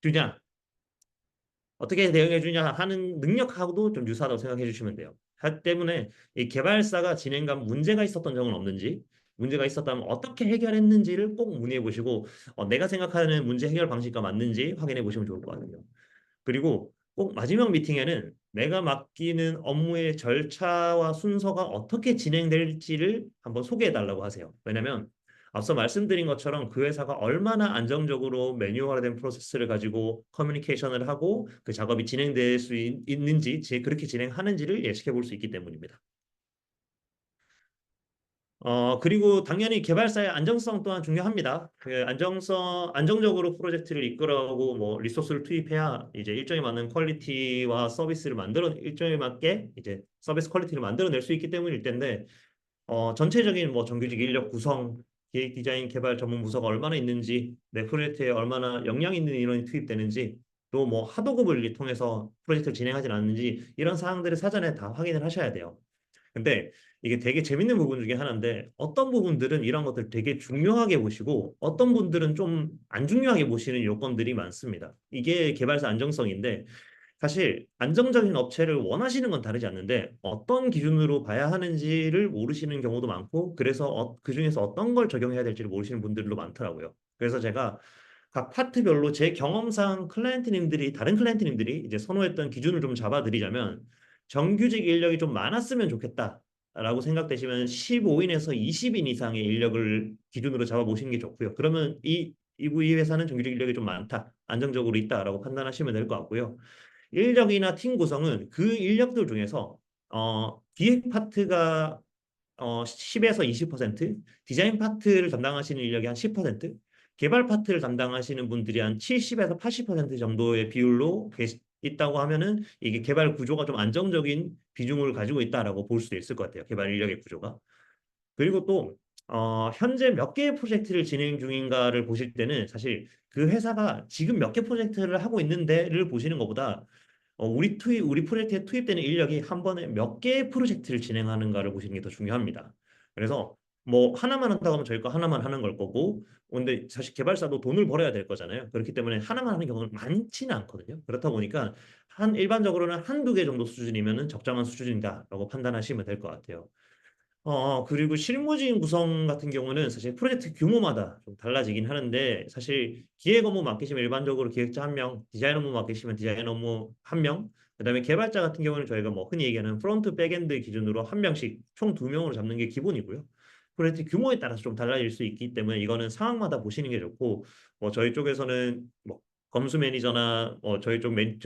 주냐, 어떻게 대응해 주냐 하는 능력하고도 좀 유사하다고 생각해 주시면 돼요. 때문에 이 개발사가 진행간 문제가 있었던 적은 없는지 문제가 있었다면 어떻게 해결했는지를 꼭 문의해 보시고 내가 생각하는 문제 해결 방식과 맞는지 확인해 보시면 좋을 것 같아요. 그리고 꼭 마지막 미팅에는 내가 맡기는 업무의 절차와 순서가 어떻게 진행될지를 한번 소개해 달라고 하세요. 왜냐하면 앞서 말씀드린 것처럼 그 회사가 얼마나 안정적으로 매뉴얼화된 프로세스를 가지고 커뮤니케이션을 하고 그 작업이 진행될 수 있는지, 그렇게 진행하는지를 예측해 볼 수 있기 때문입니다. 그리고 당연히 개발사의 안정성 또한 중요합니다. 안정적으로 프로젝트를 이끌어가고 뭐 리소스를 투입해야 이제 일정에 맞는 퀄리티와 서비스를 일정에 맞게 이제 서비스 퀄리티를 만들어낼 수 있기 때문일 텐데, 전체적인 뭐 정규직 인력 구성, 기획 디자인 개발 전문 부서가 얼마나 있는지, 내 프로젝트에 얼마나 역량 있는 인원이 투입되는지, 또 뭐 하도급을 통해서 프로젝트를 진행하진 않는지 이런 사항들을 사전에 다 확인을 하셔야 돼요. 근데 이게 되게 재밌는 부분 중에 하나인데 어떤 부분들은 이런 것들 되게 중요하게 보시고 어떤 분들은 좀 안 중요하게 보시는 요건들이 많습니다. 이게 개발사 안정성인데 사실 안정적인 업체를 원하시는 건 다르지 않는데 어떤 기준으로 봐야 하는지를 모르시는 경우도 많고 그래서 그중에서 어떤 걸 적용해야 될지를 모르시는 분들도 많더라고요. 그래서 제가 각 파트별로 제 경험상 다른 클라이언트님들이 이제 선호했던 기준을 좀 잡아드리자면 정규직 인력이 좀 많았으면 좋겠다라고 생각되시면 15인에서 20인 이상의 인력을 기준으로 잡아보시는 게 좋고요. 그러면 이 회사는 정규직 인력이 좀 많다, 안정적으로 있다라고 판단하시면 될 것 같고요. 인력이나 팀 구성은 그 인력들 중에서 기획 파트가 10에서 20%, 디자인 파트를 담당하시는 인력이 한 10%, 개발 파트를 담당하시는 분들이 한 70에서 80% 정도의 비율로 있다고 하면은 이게 개발 구조가 좀 안정적인 비중을 가지고 있다라고 볼 수도 있을 것 같아요. 개발 인력의 구조가. 그리고 또 현재 몇 개의 프로젝트를 진행 중인가를 보실 때는 사실 그 회사가 지금 몇 개 프로젝트를 하고 있는데를 보시는 것보다 우리 프로젝트에 투입되는 인력이 한 번에 몇 개의 프로젝트를 진행하는가를 보시는 게 더 중요합니다. 그래서 뭐 하나만 한다고 하면 저희 거 하나만 하는 걸 거고, 근데 사실 개발사도 돈을 벌어야 될 거잖아요. 그렇기 때문에 하나만 하는 경우는 많지는 않거든요. 그렇다 보니까 일반적으로는 한두 개 정도 수준이면은 적정한 수준이다라고 판단하시면 될 것 같아요. 그리고 실무진 구성 같은 경우는 사실 프로젝트 규모마다 좀 달라지긴 하는데, 사실 기획 업무 맡기시면 일반적으로 기획자 한 명, 디자인 업무 맡기시면 디자인 업무 한 명, 그다음에 개발자 같은 경우는 저희가 뭐 흔히 얘기하는 프론트, 백엔드 기준으로 한 명씩 총 두 명으로 잡는 게 기본이고요. 프로젝트 규모에 따라서 좀 달라질 수 있기 때문에 이거는 상황마다 보시는 게 좋고, 뭐 저희 쪽에서는 뭐 검수 매니저나 저희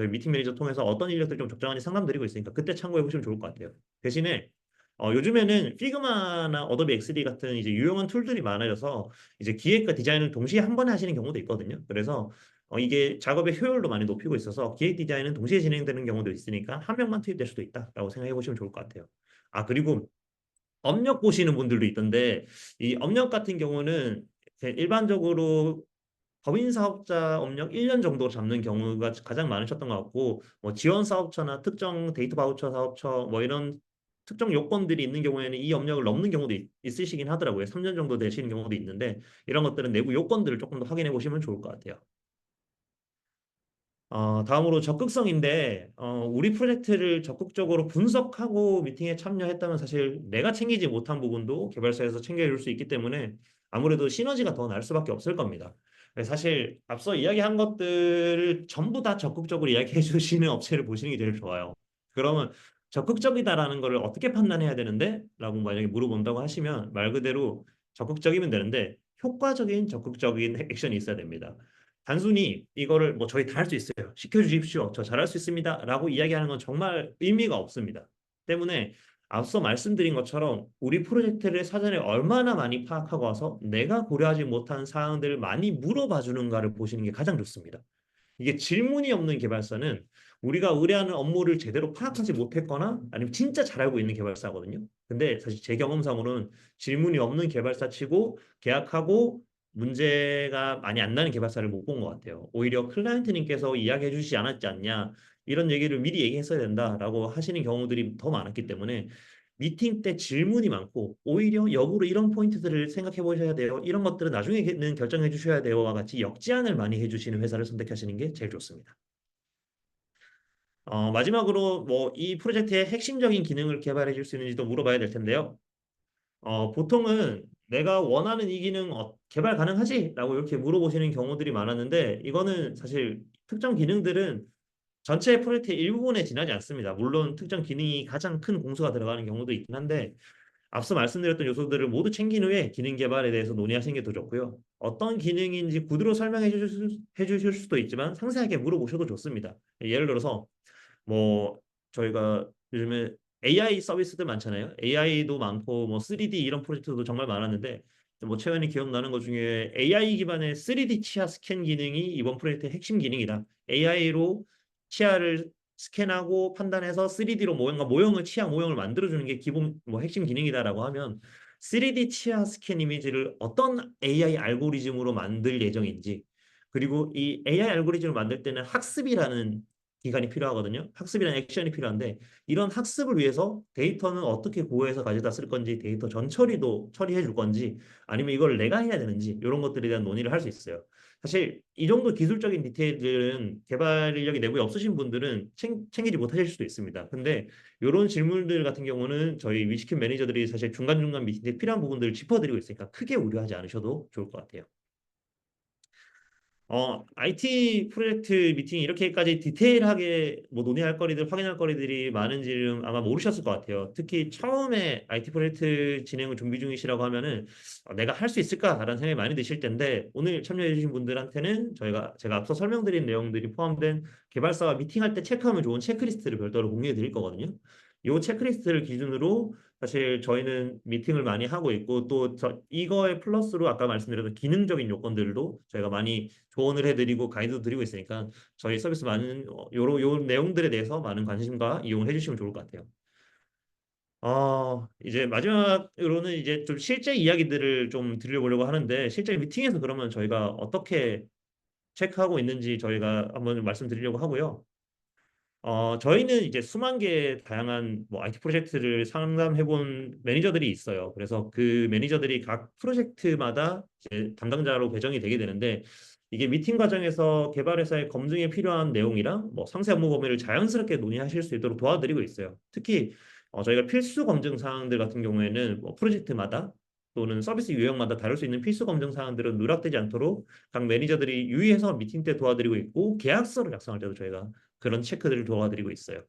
미팅 매니저 통해서 어떤 인력들 좀 적정하게 상담드리고 있으니까 그때 참고해 보시면 좋을 것 같아요. 대신에 요즘에는 피그마나 어도비 XD 같은 이제 유용한 툴들이 많아져서 이제 기획과 디자인을 동시에 한 번에 하시는 경우도 있거든요. 그래서 이게 작업의 효율도 많이 높이고 있어서 기획 디자인은 동시에 진행되는 경우도 있으니까 한 명만 투입될 수도 있다라고 생각해 보시면 좋을 것 같아요. 그리고 업력 보시는 분들도 있던데 이 업력 같은 경우는 일반적으로 법인 사업자 업력 1년 정도 잡는 경우가 가장 많으셨던 것 같고, 뭐 지원 사업처나 특정 데이터 바우처 사업처 뭐 이런 특정 요건들이 있는 경우에는 이 업력을 넘는 경우도 있으시긴 하더라고요. 3년 정도 되시는 경우도 있는데 이런 것들은 내부 요건들을 조금 더 확인해 보시면 좋을 것 같아요. 다음으로 적극성인데, 우리 프로젝트를 적극적으로 분석하고 미팅에 참여했다면 사실 내가 챙기지 못한 부분도 개발사에서 챙겨줄 수 있기 때문에 아무래도 시너지가 더 날 수밖에 없을 겁니다. 사실 앞서 이야기한 것들을 전부 다 적극적으로 이야기해 주시는 업체를 보시는 게 제일 좋아요. 그러면 적극적이다라는 걸 어떻게 판단해야 되는데? 라고 만약에 물어본다고 하시면 말 그대로 적극적이면 되는데 효과적인 적극적인 액션이 있어야 됩니다. 단순히 이거를 뭐 저희 다 할 수 있어요, 시켜주십시오, 저 잘할 수 있습니다 라고 이야기하는 건 정말 의미가 없습니다. 때문에 앞서 말씀드린 것처럼 우리 프로젝트를 사전에 얼마나 많이 파악하고 와서 내가 고려하지 못한 사항들을 많이 물어봐 주는가를 보시는 게 가장 좋습니다. 이게 질문이 없는 개발사는 우리가 의뢰하는 업무를 제대로 파악하지 못했거나 아니면 진짜 잘 알고 있는 개발사거든요. 근데 사실 제 경험상으로는 질문이 없는 개발사 치고 계약하고 문제가 많이 안 나는 개발사를 못 본 것 같아요. 오히려 클라이언트님께서 이야기해 주시지 않았지 않냐, 이런 얘기를 미리 얘기했어야 된다라고 하시는 경우들이 더 많았기 때문에 미팅 때 질문이 많고 오히려 역으로 이런 포인트들을 생각해 보셔야 돼요, 이런 것들은 나중에는 결정해 주셔야 돼요와 같이 역제안을 많이 해주시는 회사를 선택하시는 게 제일 좋습니다. 마지막으로 뭐 이 프로젝트의 핵심적인 기능을 개발해 줄 수 있는지도 물어봐야 될 텐데요. 보통은 내가 원하는 이 기능 개발 가능하지? 라고 이렇게 물어보시는 경우들이 많았는데 이거는 사실 특정 기능들은 전체 프로젝트의 일부분에 지나지 않습니다. 물론 특정 기능이 가장 큰 공수가 들어가는 경우도 있긴 한데 앞서 말씀드렸던 요소들을 모두 챙긴 후에 기능 개발에 대해서 논의하시는 게 더 좋고요. 어떤 기능인지 구두로 해주실 수도 있지만 상세하게 물어보셔도 좋습니다. 예를 들어서 뭐 저희가 요즘에 AI 서비스들 많잖아요. AI도 많고 뭐 3D 이런 프로젝트도 정말 많았는데 뭐 최근에 기억나는 것 중에 AI 기반의 3D 치아 스캔 기능이 이번 프로젝트의 핵심 기능이다. AI로 치아를 스캔하고 판단해서 3D로 치아 모형을 만들어주는 게 기본 뭐 핵심 기능이다라고 하면 3D 치아 스캔 이미지를 어떤 AI 알고리즘으로 만들 예정인지, 그리고 이 AI 알고리즘을 만들 때는 학습이라는 기간이 필요하거든요. 학습이라는 액션이 필요한데 이런 학습을 위해서 데이터는 어떻게 보호해서 가져다 쓸 건지 데이터 전처리도 처리해 줄 건지 아니면 이걸 내가 해야 되는지 이런 것들에 대한 논의를 할 수 있어요. 사실 이 정도 기술적인 디테일들은 개발 인력이 내부에 없으신 분들은 챙기지 못하실 수도 있습니다. 근데 이런 질문들 같은 경우는 저희 위시킨 매니저들이 사실 중간중간 미팅에 필요한 부분들을 짚어드리고 있으니까 크게 우려하지 않으셔도 좋을 것 같아요. IT 프로젝트 미팅 이렇게까지 디테일하게 뭐 논의할 거리들, 확인할 거리들이 많은지는 아마 모르셨을 것 같아요. 특히 처음에 IT 프로젝트 진행을 준비 중이시라고 하면은 내가 할 수 있을까라는 생각이 많이 드실 텐데 오늘 참여해 주신 분들한테는 제가 앞서 설명드린 내용들이 포함된 개발사와 미팅할 때 체크하면 좋은 체크리스트를 별도로 공유해 드릴 거거든요. 이 체크리스트를 기준으로 사실 저희는 미팅을 많이 하고 있고 또 이거에 플러스로 아까 말씀드렸던 기능적인 요건들도 저희가 많이 조언을 해드리고 가이드 드리고 있으니까 저희 서비스 많은 요 내용들에 대해서 많은 관심과 이용을 해주시면 좋을 것 같아요. 이제 마지막으로는 이제 좀 실제 이야기들을 좀 드려보려고 하는데 실제 미팅에서 그러면 저희가 어떻게 체크하고 있는지 저희가 한번 말씀드리려고 하고요. 저희는 이제 수만 개의 다양한 뭐 IT 프로젝트를 상담해 본 매니저들이 있어요. 그래서 그 매니저들이 각 프로젝트마다 이제 담당자로 배정이 되게 되는데 이게 미팅 과정에서 개발회사의 검증에 필요한 내용이랑 뭐 상세 업무 범위를 자연스럽게 논의하실 수 있도록 도와드리고 있어요. 특히 저희가 필수 검증 사항들 같은 경우에는 뭐 프로젝트마다 또는 서비스 유형마다 다를 수 있는 필수 검증 사항들은 누락되지 않도록 각 매니저들이 유의해서 미팅 때 도와드리고 있고 계약서를 작성할 때도 저희가 그런 체크들을 도와드리고 있어요.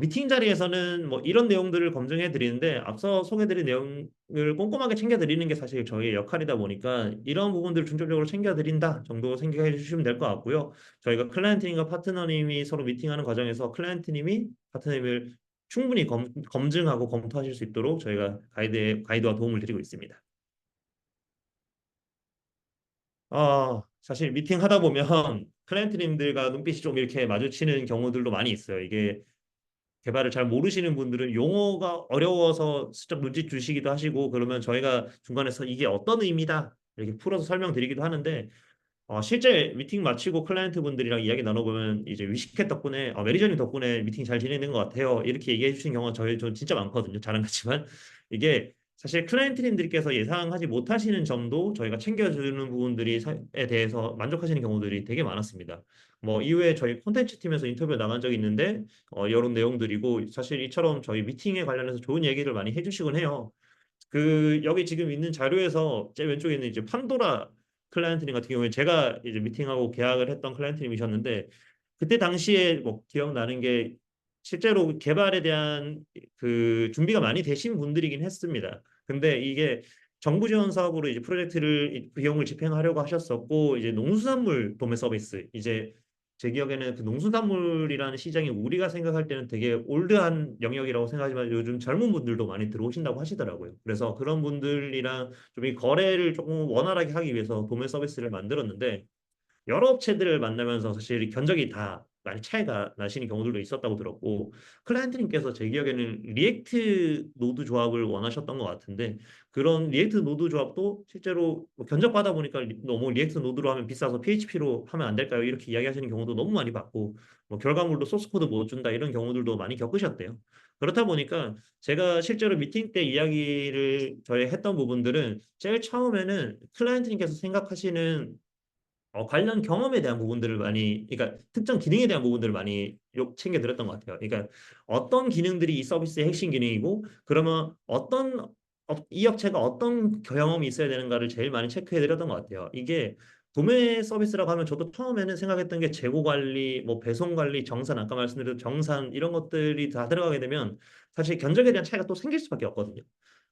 미팅 자리에서는 뭐 이런 내용들을 검증해 드리는데 앞서 소개드린 내용을 꼼꼼하게 챙겨 드리는 게 사실 저희의 역할이다 보니까 이런 부분들을 중점적으로 챙겨 드린다 정도 생각해 주시면 될 것 같고요. 저희가 클라이언트님과 파트너님이 서로 미팅하는 과정에서 클라이언트님이 파트너님을 충분히 검증하고 검토하실 수 있도록 저희가 가이드와 도움을 드리고 있습니다. 사실 미팅 하다 보면 클라이언트님들과 눈빛이 좀 이렇게 마주치는 경우들도 많이 있어요. 이게 개발을 잘 모르시는 분들은 용어가 어려워서 슬쩍 눈짓 주시기도 하시고 그러면 저희가 중간에서 이게 어떤 의미다 이렇게 풀어서 설명드리기도 하는데 실제 미팅 마치고 클라이언트 분들이랑 이야기 나눠보면 이제 위시캣 덕분에 매니저님 덕분에 미팅 잘 진행된 것 같아요. 이렇게 얘기해 주신 경우가 저 진짜 많거든요. 자랑 같지만 이게 사실 클라이언트님들께서 예상하지 못하시는 점도 저희가 챙겨주는 부분들에 대해서 만족하시는 경우들이 되게 많았습니다. 뭐 이후에 저희 콘텐츠 팀에서 인터뷰 나간 적이 있는데 이런 내용들이고 사실 이처럼 저희 미팅에 관련해서 좋은 얘기를 많이 해주시곤 해요. 여기 지금 있는 자료에서 제 왼쪽에 있는 이제 판도라 클라이언트님 같은 경우에 제가 이제 미팅하고 계약을 했던 클라이언트님이셨는데 그때 당시에 뭐 기억나는 게 실제로 개발에 대한 그 준비가 많이 되신 분들이긴 했습니다. 근데 이게 정부 지원 사업으로 이제 프로젝트를 비용을 집행하려고 하셨었고 이제 농수산물 도매 서비스 이제 제 기억에는 그 농수산물이라는 시장이 우리가 생각할 때는 되게 올드한 영역이라고 생각하지만 요즘 젊은 분들도 많이 들어오신다고 하시더라고요. 그래서 그런 분들이랑 좀 이 거래를 조금 원활하게 하기 위해서 도매 서비스를 만들었는데 여러 업체들을 만나면서 사실 견적이 다 많이 차이가 나시는 경우들도 있었다고 들었고 클라이언트님께서 제 기억에는 리액트 노드 조합을 원하셨던 것 같은데 그런 리액트 노드 조합도 실제로 뭐 견적 받아 보니까 너무 리액트 노드로 하면 비싸서 PHP로 하면 안 될까요? 이렇게 이야기하시는 경우도 너무 많이 봤고 뭐 결과물도 소스 코드 못 준다 이런 경우들도 많이 겪으셨대요. 그렇다 보니까 제가 실제로 미팅 때 이야기를 저희 했던 부분들은 제일 처음에는 클라이언트님께서 생각하시는 관련 경험에 대한 부분들을 많이, 그러니까 특정 기능에 대한 부분들을 많이 챙겨 드렸던 것 같아요. 그러니까 어떤 기능들이 이 서비스의 핵심 기능이고, 그러면 이 업체가 어떤 경험이 있어야 되는가를 제일 많이 체크해 드렸던 것 같아요. 이게 도매 서비스라고 하면 저도 처음에는 생각했던 게 재고 관리, 뭐 배송 관리, 정산, 아까 말씀드린 정산 이런 것들이 다 들어가게 되면 사실 견적에 대한 차이가 또 생길 수밖에 없거든요.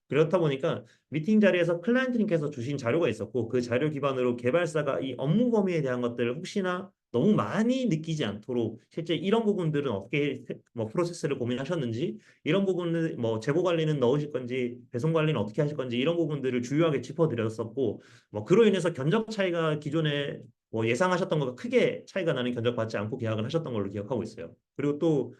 그렇다 보니까 미팅 자리에서 클라이언트님께서 주신 자료가 있었고 그 자료 기반으로 개발사가 이 업무 범위에 대한 것들을 혹시나 너무 많이 느끼지 않도록 실제 이런 부분들은 어떻게 뭐 프로세스를 고민하셨는지 이런 부분은 뭐 재고 관리는 넣으실 건지 배송 관리는 어떻게 하실 건지 이런 부분들을 주요하게 짚어드렸었고 뭐 그로 인해서 견적 차이가 기존에 뭐 예상하셨던 것과 크게 차이가 나는 견적 받지 않고 계약을 하셨던 걸로 기억하고 있어요. 그리고 또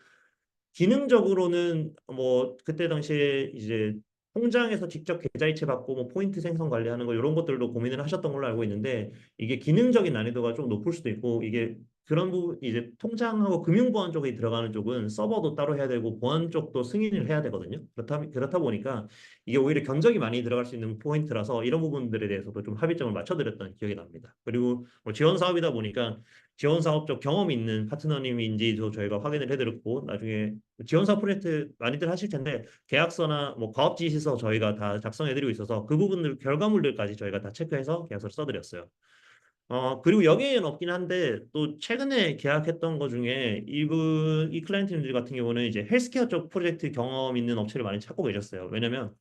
기능적으로는 뭐 그때 당시에 이제 통장에서 직접 계좌이체 받고 뭐 포인트 생성 관리하는 거 이런 것들도 고민을 하셨던 걸로 알고 있는데 이게 기능적인 난이도가 좀 높을 수도 있고 이게 그런 부분 이제 통장하고 금융보안 쪽에 들어가는 쪽은 서버도 따로 해야 되고 보안 쪽도 승인을 해야 되거든요. 그렇다 보니까 이게 오히려 견적이 많이 들어갈 수 있는 포인트라서 이런 부분들에 대해서도 좀 합의점을 맞춰드렸던 기억이 납니다. 그리고 뭐 지원 사업이다 보니까 지원 사업 쪽 경험이 있는 파트너님인지도 저희가 확인을 해드렸고 나중에 지원 사업 프로젝트 많이들 하실 텐데 계약서나 뭐 과업 지시서 저희가 다 작성해드리고 있어서 그 부분들 결과물들까지 저희가 다 체크해서 계약서를 써드렸어요. 그리고 여기에는 없긴 한데, 또 최근에 계약했던 거 중에 이 클라이언트님들 같은 경우는 이제 헬스케어 쪽 프로젝트 경험 있는 업체를 많이 찾고 계셨어요. 왜냐면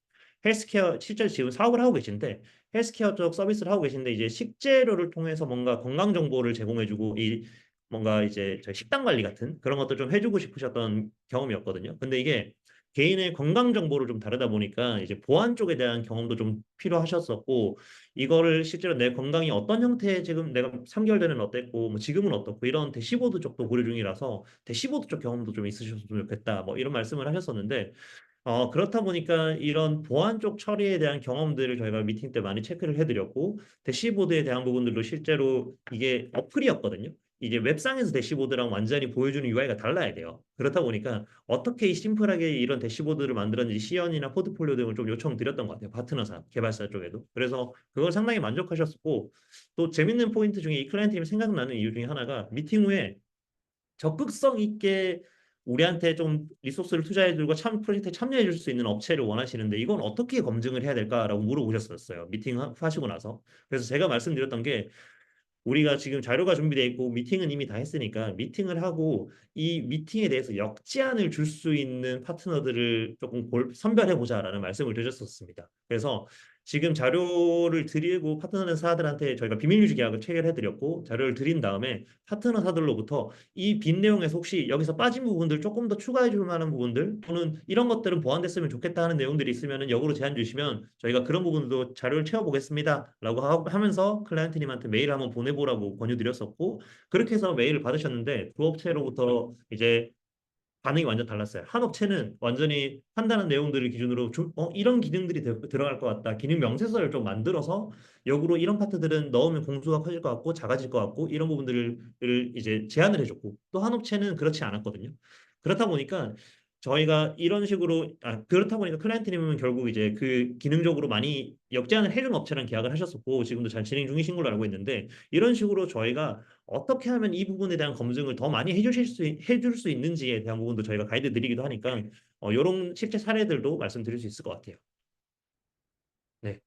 헬스케어, 실제 지금 사업을 하고 계신데, 헬스케어 쪽 서비스를 하고 계신데, 이제 식재료를 통해서 뭔가 건강 정보를 제공해주고, 뭔가 이제 저희 식단 관리 같은 그런 것도 좀 해주고 싶으셨던 경험이었거든요. 근데 이게 개인의 건강 정보를 좀 다르다 보니까 이제 보안 쪽에 대한 경험도 좀 필요하셨었고, 이거를 실제로 내 건강이 어떤 형태에 지금 내가 3개월 전에는 어땠고 뭐 지금은 어떻고 이런 대시보드 쪽도 고려 중이라서 대시보드 쪽 경험도 좀 있으셨으면 좋겠다 뭐 이런 말씀을 하셨었는데 그렇다 보니까 이런 보안 쪽 처리에 대한 경험들을 저희가 미팅 때 많이 체크를 해드렸고, 대시보드에 대한 부분들도 실제로 이게 어플이었거든요. 이게 웹상에서 대시보드랑 완전히 보여주는 UI가 달라야 돼요. 그렇다 보니까 어떻게 이 심플하게 이런 대시보드를 만들었는지 시연이나 포트폴리오 등을 좀 요청드렸던 것 같아요. 파트너사, 개발사 쪽에도. 그래서 그걸 상당히 만족하셨고, 또 재밌는 포인트 중에 이 클라이언트님이 생각나는 이유 중에 하나가 미팅 후에 적극성 있게 우리한테 좀 리소스를 투자해주고 프로젝트에 참여해 줄 수 있는 업체를 원하시는데 이건 어떻게 검증을 해야 될까라고 물어보셨었어요. 미팅 하시고 나서. 그래서 제가 말씀드렸던 게 우리가 지금 자료가 준비되어 있고 미팅은 이미 다 했으니까 미팅을 하고 이 미팅에 대해서 역제안을 줄 수 있는 파트너들을 조금 선별해 보자라는 말씀을 드렸었습니다. 그래서 지금 자료를 드리고 파트너사들한테 저희가 비밀 유지 계약을 체결해 드렸고 자료를 드린 다음에 파트너사들로부터 이 빈 내용에서 혹시 여기서 빠진 부분들 조금 더 추가해 줄 만한 부분들 또는 이런 것들은 보완됐으면 좋겠다 하는 내용들이 있으면 역으로 제안 주시면 저희가 그런 부분도 자료를 채워보겠습니다 라고 하면서 클라이언트님한테 메일 한번 보내보라고 권유드렸었고 그렇게 해서 메일을 받으셨는데 두 업체로부터 이제 반응이 완전 달랐어요. 한 업체는 완전히 판단한 내용들을 기준으로 이런 기능들이 들어갈 것 같다. 기능 명세서를 좀 만들어서 역으로 이런 파트들은 넣으면 공수가 커질 것 같고 작아질 것 같고 이런 부분들을 이제 제안을 해줬고 또 한 업체는 그렇지 않았거든요. 그렇다 보니까 저희가 이런 식으로 그렇다 보니까 클라이언트님은 결국 이제 그 기능적으로 많이 역제안을 해준 업체랑 계약을 하셨었고 지금도 잘 진행 중이신 걸로 알고 있는데 이런 식으로 저희가 어떻게 하면 이 부분에 대한 검증을 더 많이 해줄 수 있는지에 대한 부분도 저희가 가이드 드리기도 하니까 이런 실제 사례들도 말씀드릴 수 있을 것 같아요. 네.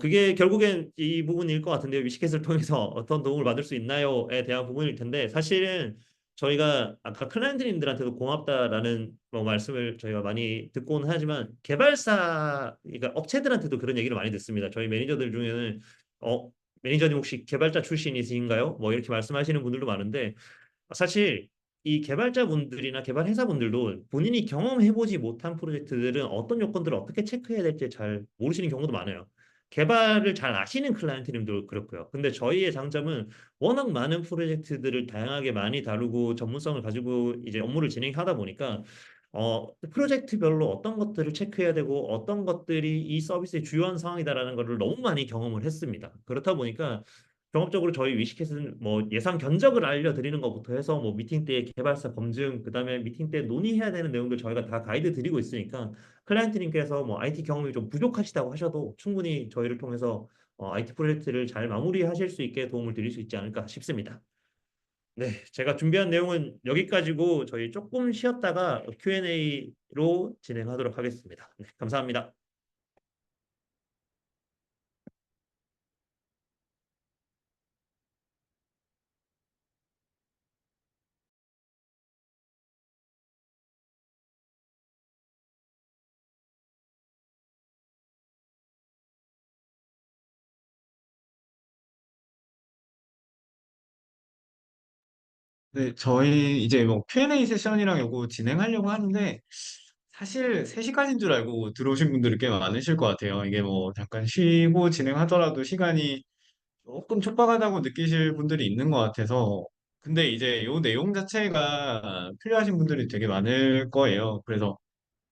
그게 결국엔 이 부분일 것 같은데요. 위시캣을 통해서 어떤 도움을 받을 수 있나요?에 대한 부분일 텐데 사실은 저희가 아까 클라이언트님들한테도 고맙다라는 뭐 말씀을 저희가 많이 듣고는 하지만 그러니까 업체들한테도 그런 얘기를 많이 듣습니다. 저희 매니저들 중에는 어, 매니저님 혹시 개발자 출신이신가요? 뭐 이렇게 말씀하시는 분들도 많은데 사실 이 개발자분들이나 개발 회사분들도 본인이 경험해보지 못한 프로젝트들은 어떤 요건들을 어떻게 체크해야 될지 잘 모르시는 경우도 많아요. 개발을 잘 아시는 클라이언트님도 그렇고요. 근데 저희의 장점은 워낙 많은 프로젝트들을 다양하게 많이 다루고 전문성을 가지고 이제 업무를 진행하다 보니까 프로젝트별로 어떤 것들을 체크해야 되고 어떤 것들이 이 서비스의 주요한 상황이다라는 것을 너무 많이 경험을 했습니다. 그렇다 보니까 종합적으로 저희 위시캣은 뭐 예상 견적을 알려드리는 것부터 해서 뭐 미팅 때 개발사 검증, 그다음에 미팅 때 논의해야 되는 내용들 저희가 다 가이드 드리고 있으니까 클라이언트님께서 뭐 IT 경험이 좀 부족하시다고 하셔도 충분히 저희를 통해서 IT 프로젝트를 잘 마무리하실 수 있게 도움을 드릴 수 있지 않을까 싶습니다. 네, 제가 준비한 내용은 여기까지고 저희 조금 쉬었다가 Q&A로 진행하도록 하겠습니다. 네, 감사합니다. 네, 저희 이제 뭐 Q&A 세션이랑 요거 진행하려고 하는데 사실 3시간인 줄 알고 들어오신 분들이 꽤 많으실 것 같아요. 이게 뭐 잠깐 쉬고 진행하더라도 시간이 조금 촉박하다고 느끼실 분들이 있는 것 같아서 근데 이제 요 내용 자체가 필요하신 분들이 되게 많을 거예요. 그래서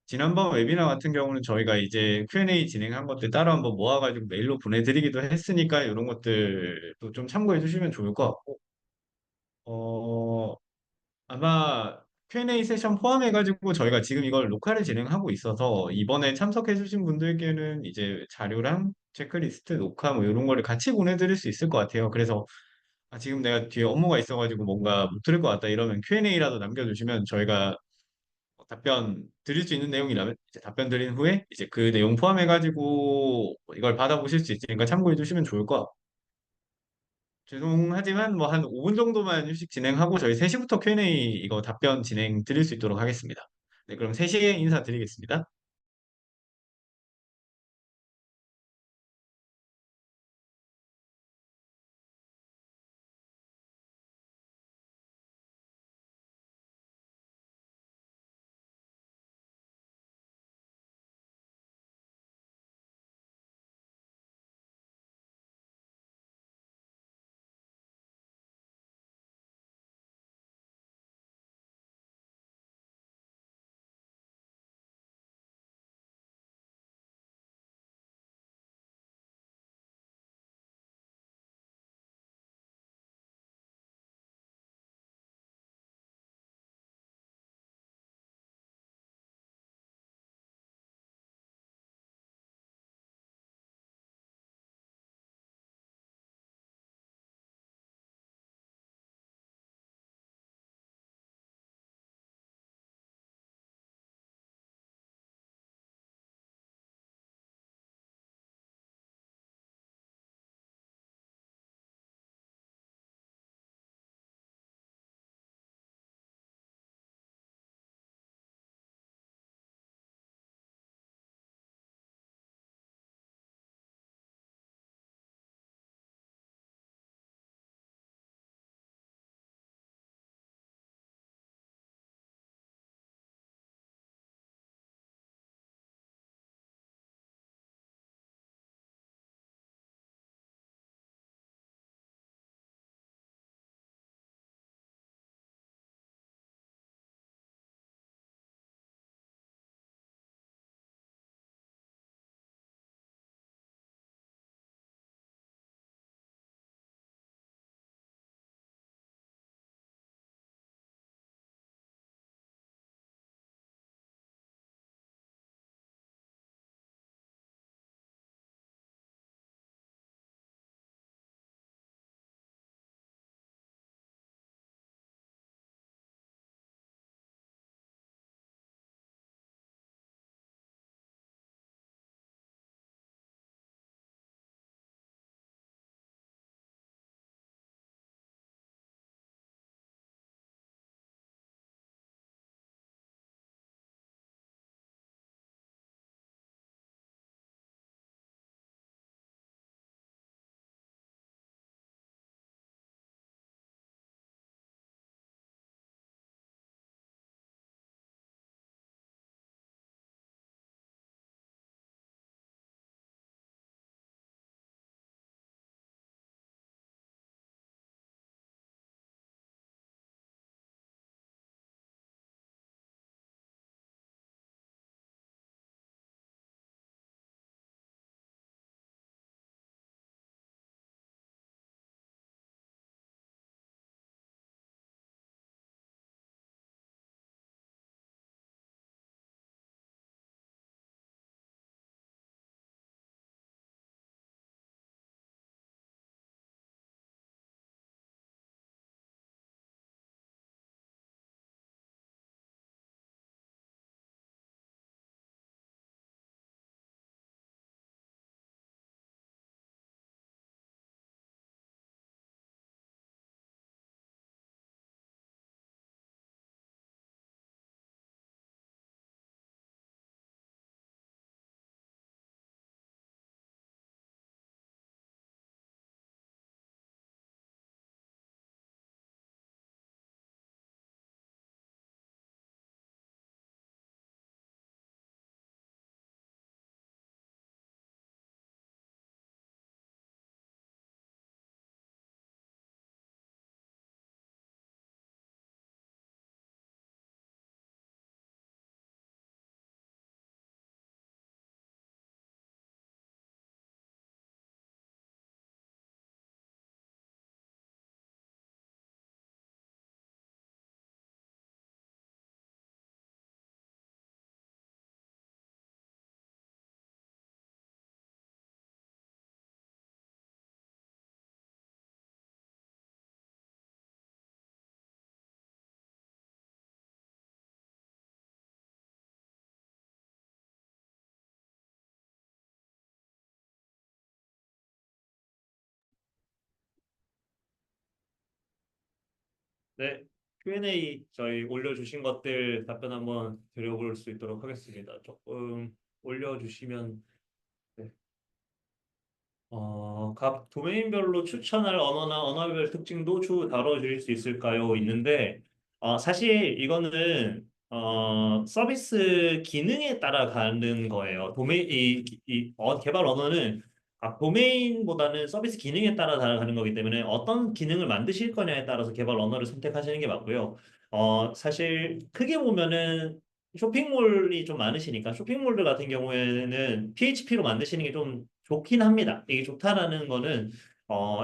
지난번 웨비나 같은 경우는 저희가 이제 Q&A 진행한 것들 따로 한번 모아가지고 메일로 보내드리기도 했으니까 이런 것들도 좀 참고해 주시면 좋을 것 같고, 어, 아마 Q&A 세션 포함해가지고 저희가 지금 이걸 녹화를 진행하고 있어서 이번에 참석해주신 분들께는 이제 자료랑 체크리스트, 녹화 뭐 이런 거를 같이 보내드릴 수 있을 것 같아요. 그래서 지금 내가 뒤에 업무가 있어가지고 뭔가 못 들을 것 같다 이러면 Q&A라도 남겨주시면 저희가 답변 드릴 수 있는 내용이라면 이제 답변 드린 후에 이제 그 내용 포함해가지고 이걸 받아보실 수 있으니까 참고해주시면 좋을 것 같고. 죄송하지만 뭐 한 5분 정도만 휴식 진행하고 저희 3시부터 Q&A 이거 답변 진행 드릴 수 있도록 하겠습니다. 네, 그럼 3시에 인사드리겠습니다. 네, Q&A 저희 올려주신 것들 답변 한번 드려볼 수 있도록 하겠습니다. 조금 올려주시면 네. 각 도메인별로 추천할 언어나 언어별 특징도 추후 다뤄줄 수 있을까요? 있는데, 사실 이거는 서비스 기능에 따라 가는 거예요. 개발 언어는 도메인보다는 서비스 기능에 따라 가는 거기 때문에 어떤 기능을 만드실 거냐에 따라서 개발 언어를 선택하시는 게 맞고요. 사실 크게 보면은 쇼핑몰이 좀 많으시니까 쇼핑몰들 같은 경우에는 PHP로 만드시는 게 좀 좋긴 합니다. 이게 좋다라는 거는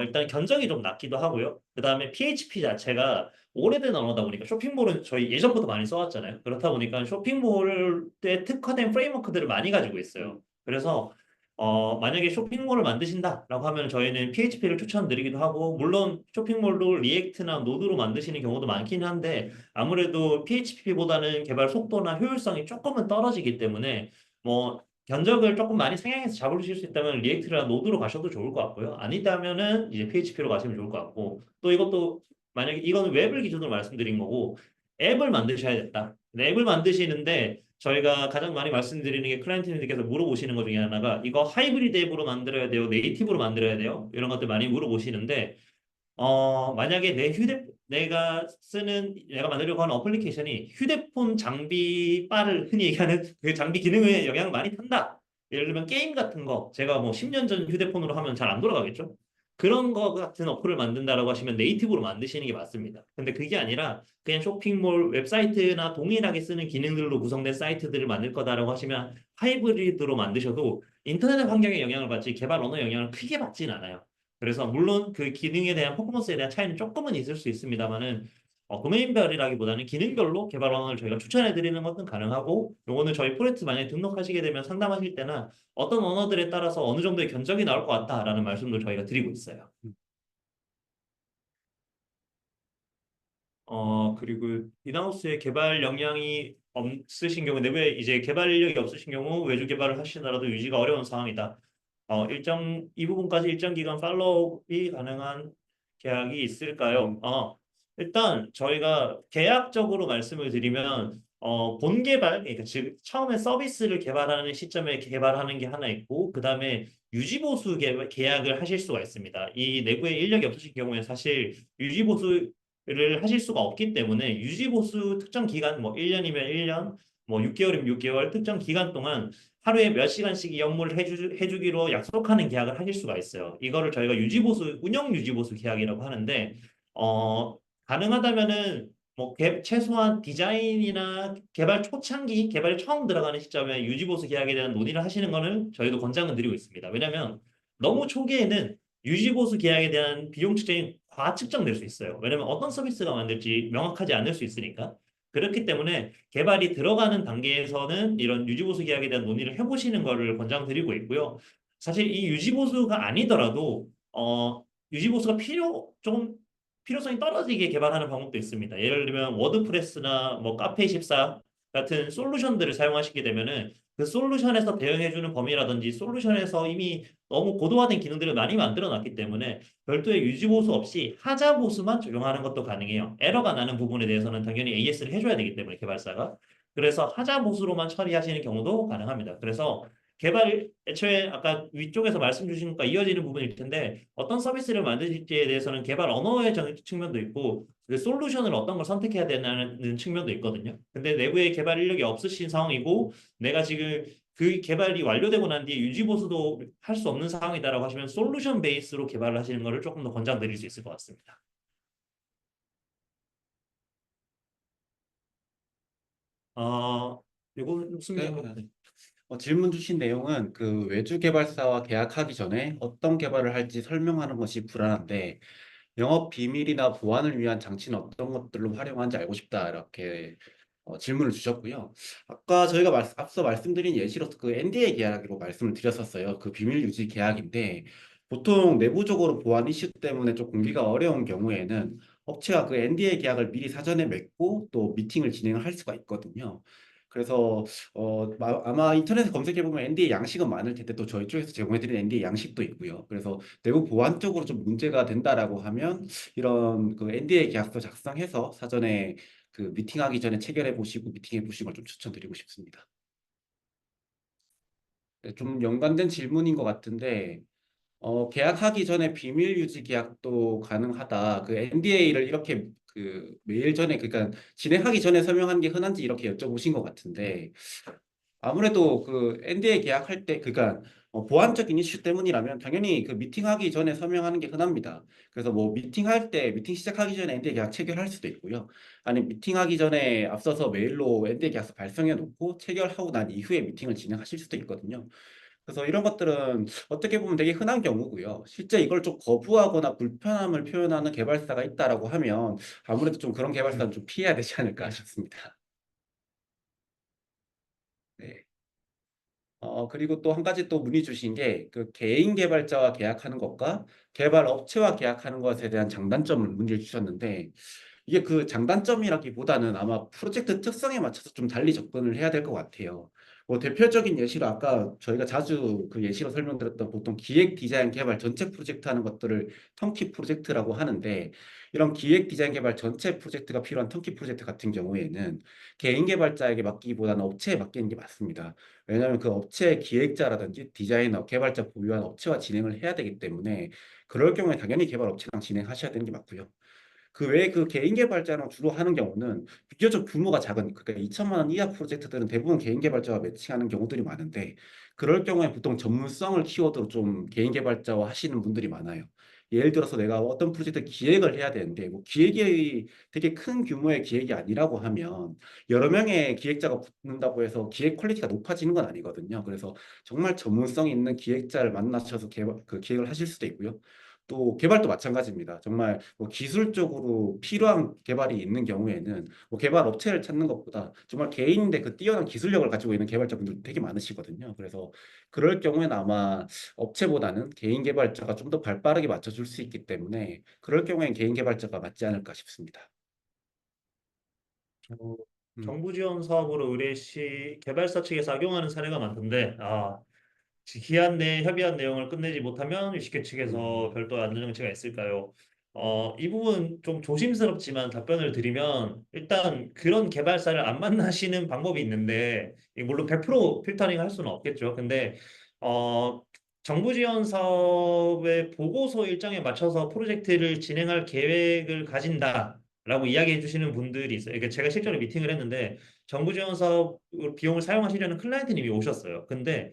일단 견적이 좀 낮기도 하고요. 그다음에 PHP 자체가 오래된 언어다 보니까 쇼핑몰은 저희 예전부터 많이 써왔잖아요. 그렇다 보니까 쇼핑몰에 특화된 프레임워크들을 많이 가지고 있어요. 그래서 만약에 쇼핑몰을 만드신다라고 하면 저희는 PHP를 추천드리기도 하고 물론 쇼핑몰도 리액트나 노드로 만드시는 경우도 많긴 한데 아무래도 PHP보다는 개발 속도나 효율성이 조금은 떨어지기 때문에 뭐 견적을 조금 많이 상향해서 잡으실 수 있다면 리액트나 노드로 가셔도 좋을 것 같고요. 아니다면은 이제 PHP로 가시면 좋을 것 같고 또 이것도 만약에 이거는 웹을 기준으로 말씀드린 거고 앱을 만드셔야겠다. 근데 앱을 만드시는데 저희가 가장 많이 말씀드리는 게 클라이언트님들께서 물어보시는 것 중에 하나가 이거 하이브리드 앱으로 만들어야 돼요? 네이티브로 만들어야 돼요? 이런 것들 많이 물어보시는데 만약에 내가 만들려고 하는 어플리케이션이 휴대폰 장비 바를 흔히 얘기하는 그 장비 기능에 영향을 많이 탄다. 예를 들면 게임 같은 거, 제가 뭐 10년 전 휴대폰으로 하면 잘 안 돌아가겠죠? 그런 거 같은 어플을 만든다라고 하시면 네이티브로 만드시는 게 맞습니다. 근데 그게 아니라 그냥 쇼핑몰 웹사이트나 동일하게 쓰는 기능들로 구성된 사이트들을 만들 거다라고 하시면 하이브리드로 만드셔도 인터넷 환경에 영향을 받지 개발 언어 영향을 크게 받진 않아요. 그래서 물론 그 기능에 대한 퍼포먼스에 대한 차이는 조금은 있을 수 있습니다만은 도메인별이라기보다는 기능별로 개발 언어를 저희가 추천해 드리는 것은 가능하고 요거는 저희 프로젝트 만약에 등록하시게 되면 상담하실 때나 어떤 언어들에 따라서 어느 정도의 견적이 나올 것 같다라는 말씀도 저희가 드리고 있어요. 그리고 인하우스의 개발 역량이 없으신 경우, 내부에 이제 개발 인력이 없으신 경우 외주 개발을 하시더라도 유지가 어려운 상황이다. 이 부분까지 일정 기간 팔로우업이 가능한 계약이 있을까요? 일단 저희가 계약적으로 말씀을 드리면, 본 개발, 그러니까 즉, 처음에 서비스를 개발하는 시점에 개발하는 게 하나 있고, 그 다음에 유지보수 계약을 하실 수가 있습니다. 이 내부에 인력이 없으신 경우에 사실 유지보수를 하실 수가 없기 때문에 유지보수 특정 기간, 뭐 1년이면 1년, 뭐 6개월이면 6개월 특정 기간 동안 하루에 몇 시간씩 이 업무를 해주기로 약속하는 계약을 하실 수가 있어요. 이거를 저희가 유지보수, 운영 유지보수 계약이라고 하는데, 가능하다면은 뭐 최소한 디자인이나 개발 초창기, 개발 처음 들어가는 시점에 유지보수 계약에 대한 논의를 하시는 거는 저희도 권장을 드리고 있습니다. 왜냐하면 너무 초기에는 유지보수 계약에 대한 비용 측정이 과측정될 수 있어요. 왜냐하면 어떤 서비스가 만들지 명확하지 않을 수 있으니까. 그렇기 때문에 개발이 들어가는 단계에서는 이런 유지보수 계약에 대한 논의를 해보시는 거를 권장드리고 있고요. 사실 이 유지보수가 아니더라도 유지보수가 좀 필요성이 떨어지게 개발하는 방법도 있습니다. 예를 들면 워드프레스나 뭐 카페24 같은 솔루션들을 사용하시게 되면은 그 솔루션에서 대응해주는 범위라든지 솔루션에서 이미 너무 고도화된 기능들을 많이 만들어 놨기 때문에 별도의 유지보수 없이 하자보수만 적용하는 것도 가능해요. 에러가 나는 부분에 대해서는 당연히 AS를 해줘야 되기 때문에 개발사가. 그래서 하자보수로만 처리하시는 경우도 가능합니다. 그래서 애초에 아까 위쪽에서 말씀 주신 것과 이어지는 부분일 텐데 어떤 서비스를 만드실지에 대해서는 개발 언어의 측면도 있고 그 솔루션을 어떤 걸 선택해야 되는 측면도 있거든요. 근데 내부에 개발 인력이 없으신 상황이고 내가 지금 그 개발이 완료되고 난 뒤에 유지 보수도 할 수 없는 상황이다라고 하시면 솔루션 베이스로 개발을 하시는 것을 조금 더 권장드릴 수 있을 것 같습니다. 요거 네. 승리하고 질문 주신 내용은 그 외주 개발사와 계약하기 전에 어떤 개발을 할지 설명하는 것이 불안한데 영업 비밀이나 보안을 위한 장치는 어떤 것들로 활용하는지 알고 싶다 이렇게 질문을 주셨고요. 아까 저희가 앞서 말씀드린 예시로서 그 NDA 계약으로 말씀을 드렸었어요. 그 비밀 유지 계약인데 보통 내부적으로 보안 이슈 때문에 좀 공개가 어려운 경우에는 업체가 그 NDA 계약을 미리 사전에 맺고 또 미팅을 진행을 할 수가 있거든요. 그래서 아마 인터넷에 검색해 보면 NDA 양식은 많을 텐데 또 저희 쪽에서 제공해 드리는 NDA 양식도 있고요. 그래서 내부 보안 쪽으로 좀 문제가 된다라고 하면 이런 그 NDA 계약서 작성해서 사전에 그 미팅하기 전에 체결해 보시고 미팅해 보시는 걸 좀 추천드리고 싶습니다. 네, 좀 연관된 질문인 것 같은데 계약하기 전에 비밀 유지 계약도 가능하다. 그 NDA를 이렇게 그 메일 전에 그러니까 진행하기 전에 설명하는 게 흔한지 이렇게 여쭤보신 것 같은데 아무래도 그 NDA 계약할 때 그러니까 보안적인 이슈 때문이라면 당연히 그 미팅하기 전에 설명하는 게 흔합니다. 그래서 뭐 미팅할 때 미팅 시작하기 전에 NDA 계약 체결할 수도 있고요. 아니 미팅하기 전에 앞서서 메일로 NDA 계약서 발송해 놓고 체결하고 난 이후에 미팅을 진행하실 수도 있거든요. 그래서 이런 것들은 어떻게 보면 되게 흔한 경우고요. 실제 이걸 좀 거부하거나 불편함을 표현하는 개발사가 있다라고 하면 아무래도 좀 그런 개발사는 좀 피해야 되지 않을까 싶습니다. 네. 그리고 또 한 가지 또 문의 주신 게 그 개인 개발자와 계약하는 것과 개발 업체와 계약하는 것에 대한 장단점을 문의를 주셨는데 이게 그 장단점이라기보다는 아마 프로젝트 특성에 맞춰서 좀 달리 접근을 해야 될 것 같아요. 뭐 대표적인 예시로 아까 저희가 자주 그 예시로 설명드렸던 보통 기획 디자인 개발 전체 프로젝트 하는 것들을 턴키 프로젝트라고 하는데 이런 기획 디자인 개발 전체 프로젝트가 필요한 턴키 프로젝트 같은 경우에는 개인 개발자에게 맡기기보다는 업체에 맡기는 게 맞습니다. 왜냐하면 그 업체의 기획자라든지 디자이너, 개발자 보유한 업체와 진행을 해야 되기 때문에 그럴 경우에 당연히 개발 업체랑 진행하셔야 되는 게 맞고요. 그 외에 그 개인 개발자랑 주로 하는 경우는 비교적 규모가 작은 그러니까 2천만 원 이하 프로젝트들은 대부분 개인 개발자와 매칭하는 경우들이 많은데 그럴 경우에 보통 전문성을 키워드로 좀 개인 개발자와 하시는 분들이 많아요. 예를 들어서 내가 어떤 프로젝트 기획을 해야 되는데 뭐 기획이 되게 큰 규모의 기획이 아니라고 하면 여러 명의 기획자가 붙는다고 해서 기획 퀄리티가 높아지는 건 아니거든요. 그래서 정말 전문성 있는 기획자를 만나셔서 그 기획을 하실 수도 있고요. 또 개발도 마찬가지입니다. 정말 뭐 기술적으로 필요한 개발이 있는 경우에는 뭐 개발 업체를 찾는 것보다 정말 개인인데 그 뛰어난 기술력을 가지고 있는 개발자분들 되게 많으시거든요. 그래서 그럴 경우에는 아마 업체보다는 개인 개발자가 좀 더 발빠르게 맞춰줄 수 있기 때문에 그럴 경우엔 개인 개발자가 맞지 않을까 싶습니다. 어, 음, 정부 지원 사업으로 의뢰 시 개발사 측에서 악용하는 사례가 많던데, 기한 내에 협의한 내용을 끝내지 못하면 유식회 측에서 음, 별도 안전장치가 있을까요? 이 부분 좀 조심스럽지만 답변을 드리면 일단 그런 개발사를 안 만나시는 방법이 있는데 이게 물론 100% 필터링 할 수는 없겠죠. 근데 어, 정부 지원 사업의 보고서 일정에 맞춰서 프로젝트를 진행할 계획을 가진다라고 이야기해 주시는 분들이 있어요. 그러니까 제가 실제로 미팅을 했는데 정부 지원 사업 비용을 사용하시려는 클라이언트님이 오셨어요. 근데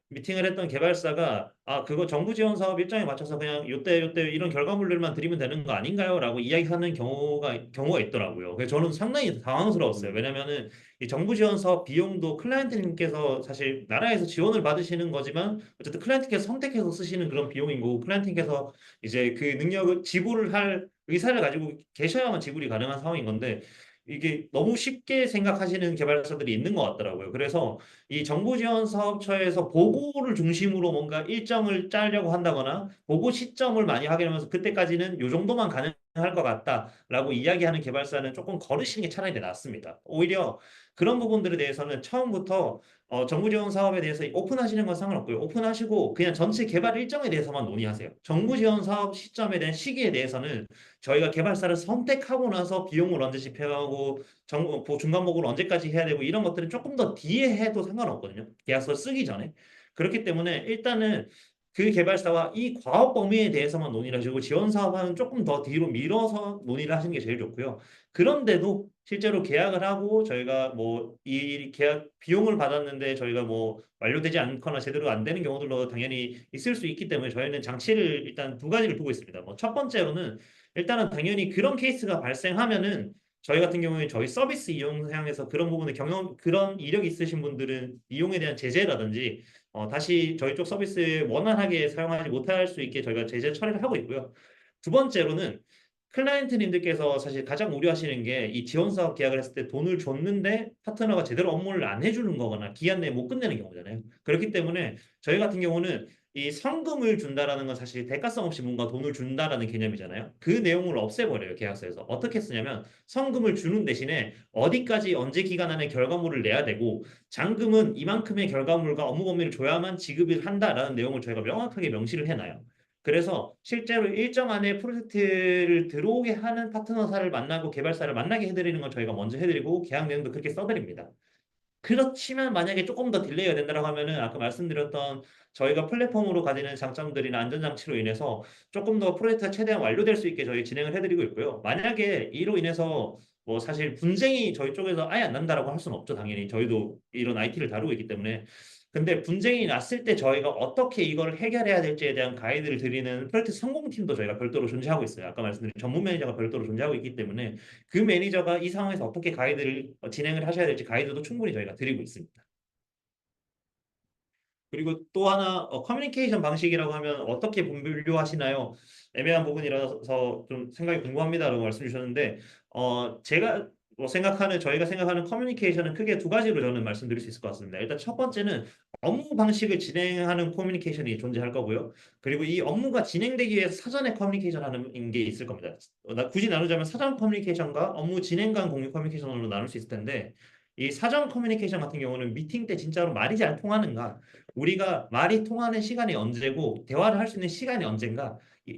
미팅을 했던 개발사가 그거 정부 지원 사업 일정에 맞춰서 그냥 요때 이런 결과물들만 드리면 되는 거 아닌가요? 라고 이야기하는 경우가 있더라고요. 그래서 저는 상당히 당황스러웠어요. 음, 왜냐면은 이 정부 지원 사업 비용도 클라이언트님께서 사실 나라에서 지원을 받으시는 거지만 어쨌든 클라이언트께서 선택해서 쓰시는 그런 비용인 거고 클라이언트께서 이제 그 능력을 지불을 할 의사를 가지고 계셔야만 지불이 가능한 상황인 건데 이게 너무 쉽게 생각하시는 개발사들이 있는 것 같더라고요. 그래서 이 정부 지원 사업처에서 보고를 중심으로 뭔가 일정을 짜려고 한다거나 보고 시점을 많이 확인하면서 그때까지는 요 정도만 가능할 것 같다라고 이야기하는 개발사는 조금 거르시는 게 차라리 낫습니다. 오히려 그런 부분들에 대해서는 처음부터 정부 지원 사업에 대해서 오픈하시는 건 상관없고요. 오픈하시고 그냥 전체 개발 일정에 대해서만 논의하세요. 정부 지원 사업 시점에 대한 시기에 대해서는 저희가 개발사를 선택하고 나서 비용을 언제 집행하고 중간 보고를 언제까지 해야 되고 이런 것들은 조금 더 뒤에 해도 상관없거든요. 계약서 쓰기 전에. 그렇기 때문에 일단은 그 개발사와 이 과업 범위에 대해서만 논의를 하시고 지원 사업은 조금 더 뒤로 밀어서 논의를 하시는 게 제일 좋고요. 그런데도 실제로 계약을 하고 저희가 뭐 이 계약 비용을 받았는데 저희가 뭐 완료되지 않거나 제대로 안 되는 경우들도 당연히 있을 수 있기 때문에 저희는 장치를 일단 두 가지를 두고 있습니다. 뭐 첫 번째로는 일단은 당연히 그런 케이스가 발생하면은 저희 같은 경우에 저희 서비스 이용 사양에서 그런 부분에 그런 이력이 있으신 분들은 이용에 대한 제재라든지 다시 저희 쪽 서비스에 원활하게 사용하지 못할 수 있게 저희가 제재 처리를 하고 있고요. 두 번째로는 클라이언트님들께서 사실 가장 우려하시는 게 이 지원 사업 계약을 했을 때 돈을 줬는데 파트너가 제대로 업무를 안 해주는 거거나 기한 내에 못 끝내는 경우잖아요. 그렇기 때문에 저희 같은 경우는 이 성금을 준다라는 건 사실 대가성 없이 뭔가 돈을 준다라는 개념이잖아요. 그 내용을 없애버려요, 계약서에서. 어떻게 쓰냐면 성금을 주는 대신에 어디까지 언제 기간 안에 결과물을 내야 되고 잔금은 이만큼의 결과물과 업무 범위를 줘야만 지급을 한다라는 내용을 저희가 명확하게 명시를 해놔요. 그래서 실제로 일정 안에 프로젝트를 들어오게 하는 파트너사를 만나고 개발사를 만나게 해드리는 건 저희가 먼저 해드리고 계약 내용도 그렇게 써드립니다. 그렇지만 만약에 조금 더 딜레이가 된다고 하면은 아까 말씀드렸던 저희가 플랫폼으로 가지는 장점들이나 안전장치로 인해서 조금 더 프로젝트가 최대한 완료될 수 있게 저희 진행을 해드리고 있고요. 만약에 이로 인해서 뭐 사실 분쟁이 저희 쪽에서 아예 안 난다라고 할 수는 없죠. 당연히 저희도 이런 IT를 다루고 있기 때문에. 근데 분쟁이 났을 때 저희가 어떻게 이걸 해결해야 될지에 대한 가이드를 드리는 프로젝트 성공팀도 저희가 별도로 존재하고 있어요. 아까 말씀드린 전문 매니저가 별도로 존재하고 있기 때문에 그 매니저가 이 상황에서 어떻게 가이드를 진행을 하셔야 될지 가이드도 충분히 저희가 드리고 있습니다. 그리고 또 하나 커뮤니케이션 방식이라고 하면 어떻게 분류하시나요? 애매한 부분이라서 좀 생각이 궁금합니다라고 말씀 주셨는데 제가 뭐 생각하는 저희가 생각하는 커뮤니케이션은 크게 두 가지로 저는 말씀드릴 수 있을 것 같습니다. 일단 첫 번째는 업무 방식을 진행하는 커뮤니케이션이 존재할 거고요. 그리고 이 업무가 진행되기 위해서 사전에 커뮤니케이션 하는 게 있을 겁니다. 굳이 나누자면 사전 커뮤니케이션과 업무 진행 간 공유 커뮤니케이션으로 나눌 수 있을 텐데 이 사전 커뮤니케이션 같은 경우는 미팅 때 진짜로 말이 잘 통하는가 우리가 말이 통하는 시간이 언제고 대화를 할 수 있는 시간이 언젠가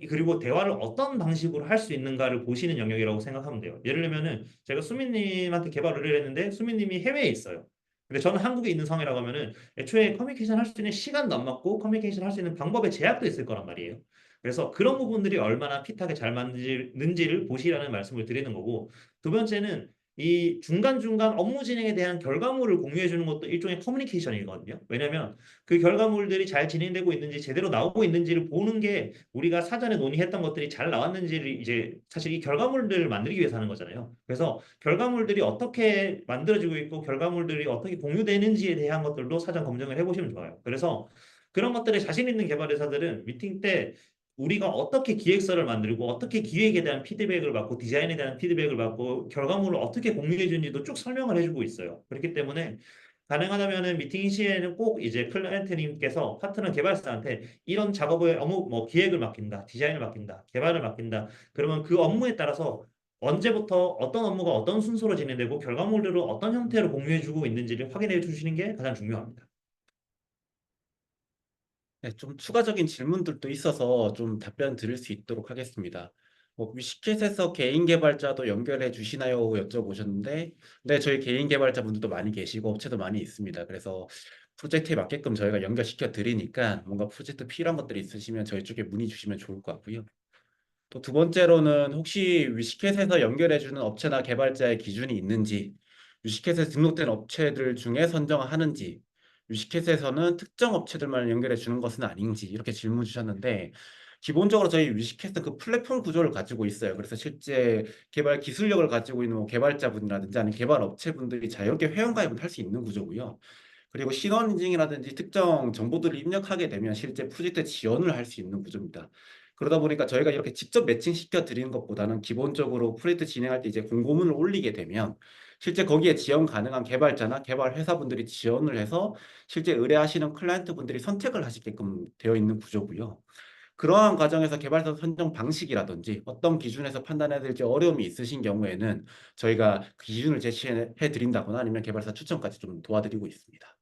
그리고 대화를 어떤 방식으로 할 수 있는가를 보시는 영역이라고 생각하면 돼요. 예를 들면은 제가 수민님한테 개발 의뢰를 했는데 수민님이 해외에 있어요. 근데 저는 한국에 있는 상황이라고 하면은 애초에 커뮤니케이션 할 수 있는 시간도 안 맞고 커뮤니케이션 할 수 있는 방법의 제약도 있을 거란 말이에요. 그래서 그런 부분들이 얼마나 핏하게 잘 맞는지를 보시라는 말씀을 드리는 거고 두 번째는 이 중간중간 업무 진행에 대한 결과물을 공유해 주는 것도 일종의 커뮤니케이션이거든요. 왜냐하면 그 결과물들이 잘 진행되고 있는지 제대로 나오고 있는지를 보는 게 우리가 사전에 논의했던 것들이 잘 나왔는지를 이제 사실 이 결과물들을 만들기 위해서 하는 거잖아요. 그래서 결과물들이 어떻게 만들어지고 있고 결과물들이 어떻게 공유되는지에 대한 것들도 사전 검증을 해보시면 좋아요. 그래서 그런 것들에 자신 있는 개발 회사들은 미팅 때 우리가 어떻게 기획서를 만들고 어떻게 기획에 대한 피드백을 받고 디자인에 대한 피드백을 받고 결과물을 어떻게 공유해 주는지도 쭉 설명을 해주고 있어요. 그렇기 때문에 가능하다면은 미팅 시에는 꼭 이제 클라이언트님께서 파트너 개발사한테 이런 작업을 업무 뭐 기획을 맡긴다, 디자인을 맡긴다, 개발을 맡긴다. 그러면 그 업무에 따라서 언제부터 어떤 업무가 어떤 순서로 진행되고 결과물들을 어떤 형태로 공유해주고 있는지를 확인해 주시는 게 가장 중요합니다. 네, 좀 추가적인 질문들도 있어서 좀 답변 드릴 수 있도록 하겠습니다. 뭐 위시캣에서 개인 개발자도 연결해 주시나요? 여쭤보셨는데, 네, 저희 개인 개발자분들도 많이 계시고 업체도 많이 있습니다. 그래서 프로젝트에 맞게끔 저희가 연결시켜 드리니까 뭔가 프로젝트 필요한 것들이 있으시면 저희 쪽에 문의 주시면 좋을 것 같고요. 또 두 번째로는 혹시 위시캣에서 연결해 주는 업체나 개발자의 기준이 있는지, 위시캣에 등록된 업체들 중에 선정하는지, 위시캣에서는 특정 업체들만 연결해 주는 것은 아닌지 이렇게 질문 주셨는데 기본적으로 저희 위시캣은 그 플랫폼 구조를 가지고 있어요. 그래서 실제 개발 기술력을 가지고 있는 뭐 개발자분이라든지 아니면 개발 업체분들이 자유롭게 회원가입을 할 수 있는 구조고요. 그리고 신원 인증이라든지 특정 정보들을 입력하게 되면 실제 프로젝트에 지원을 할 수 있는 구조입니다. 그러다 보니까 저희가 이렇게 직접 매칭시켜 드리는 것보다는 기본적으로 프로젝트 진행할 때 이제 공고문을 올리게 되면 실제 거기에 지원 가능한 개발자나 개발 회사분들이 지원을 해서 실제 의뢰하시는 클라이언트 분들이 선택을 하시게끔 되어 있는 구조고요. 그러한 과정에서 개발사 선정 방식이라든지 어떤 기준에서 판단해야 될지 어려움이 있으신 경우에는 저희가 그 기준을 제시해 드린다거나 아니면 개발사 추천까지 좀 도와드리고 있습니다.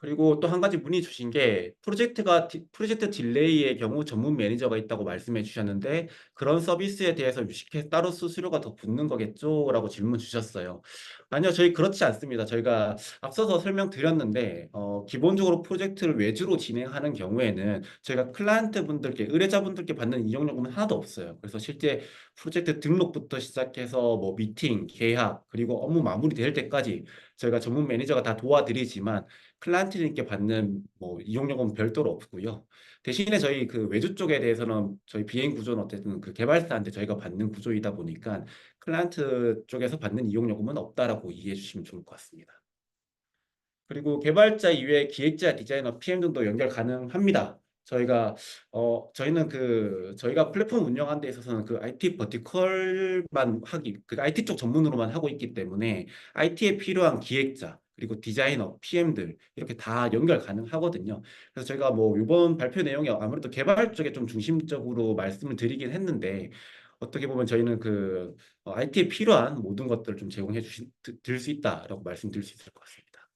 그리고 또 한 가지 문의 주신 게 프로젝트 딜레이의 경우 전문 매니저가 있다고 말씀해 주셨는데 "그런 서비스에 대해서 유식해 따로 수수료가 더 붙는 거겠죠?" 라고 질문 주셨어요. 아니요. 저희 그렇지 않습니다. 저희가 앞서서 설명드렸는데 기본적으로 프로젝트를 외주로 진행하는 경우에는 저희가 클라이언트 분들께 의뢰자분들께 받는 이용 요금은 하나도 없어요. 그래서 실제 프로젝트 등록부터 시작해서 뭐 미팅, 계약 그리고 업무 마무리될 때까지 저희가 전문 매니저가 다 도와드리지만 클라이언트님께 받는 뭐 이용료금은 별도로 없고요. 대신에 저희 그 외주 쪽에 대해서는 저희 비행 구조는 어쨌든 그 개발사한테 저희가 받는 구조이다 보니까 클라이언트 쪽에서 받는 이용요금은 없다라고 이해해 주시면 좋을 것 같습니다. 그리고 개발자 이외에 기획자, 디자이너, PM 등도 연결 가능합니다. 저희는 저희가 플랫폼 운영하는 데 있어서는 그 IT 버티컬만 IT 쪽 전문으로만 하고 있기 때문에 IT에 필요한 기획자 그리고 디자이너, PM들 이렇게 다 연결 가능하거든요. 그래서 저희가 뭐 이번 발표 내용이 아무래도 개발 쪽에 좀 중심적으로 말씀을 드리긴 했는데 어떻게 보면 저희는 그 IT에 필요한 모든 것들을 좀 제공해 드릴 수 있다라고 말씀드릴 수 있을 것 같습니다.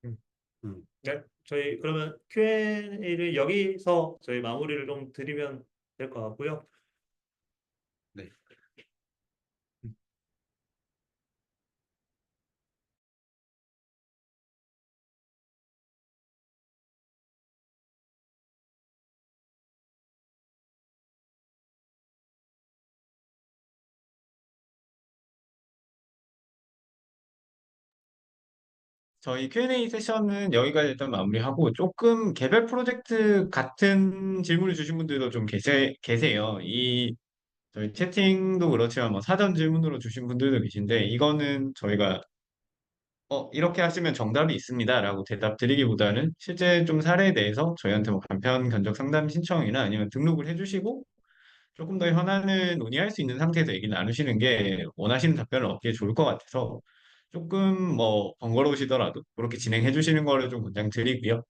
음. 음. 네, 저희 그러면 Q&A를 여기서 저희 마무리를 좀 드리면 될 것 같고요. 네. 저희 Q&A 세션은 여기까지 일단 마무리하고 조금 개별 프로젝트 같은 질문을 주신 분들도 좀 계세요. 저희 채팅도 그렇지만 뭐 사전 질문으로 주신 분들도 계신데 이거는 저희가 이렇게 하시면 정답이 있습니다라고 대답 드리기보다는 실제 좀 사례에 대해서 저희한테 뭐 간편 견적 상담 신청이나 아니면 등록을 해주시고 조금 더 현안을 논의할 수 있는 상태에서 얘기 나누시는 게 원하시는 답변을 얻기에 좋을 것 같아서 조금 뭐 번거로우시더라도 그렇게 진행해 주시는 거를 좀 권장드리고요.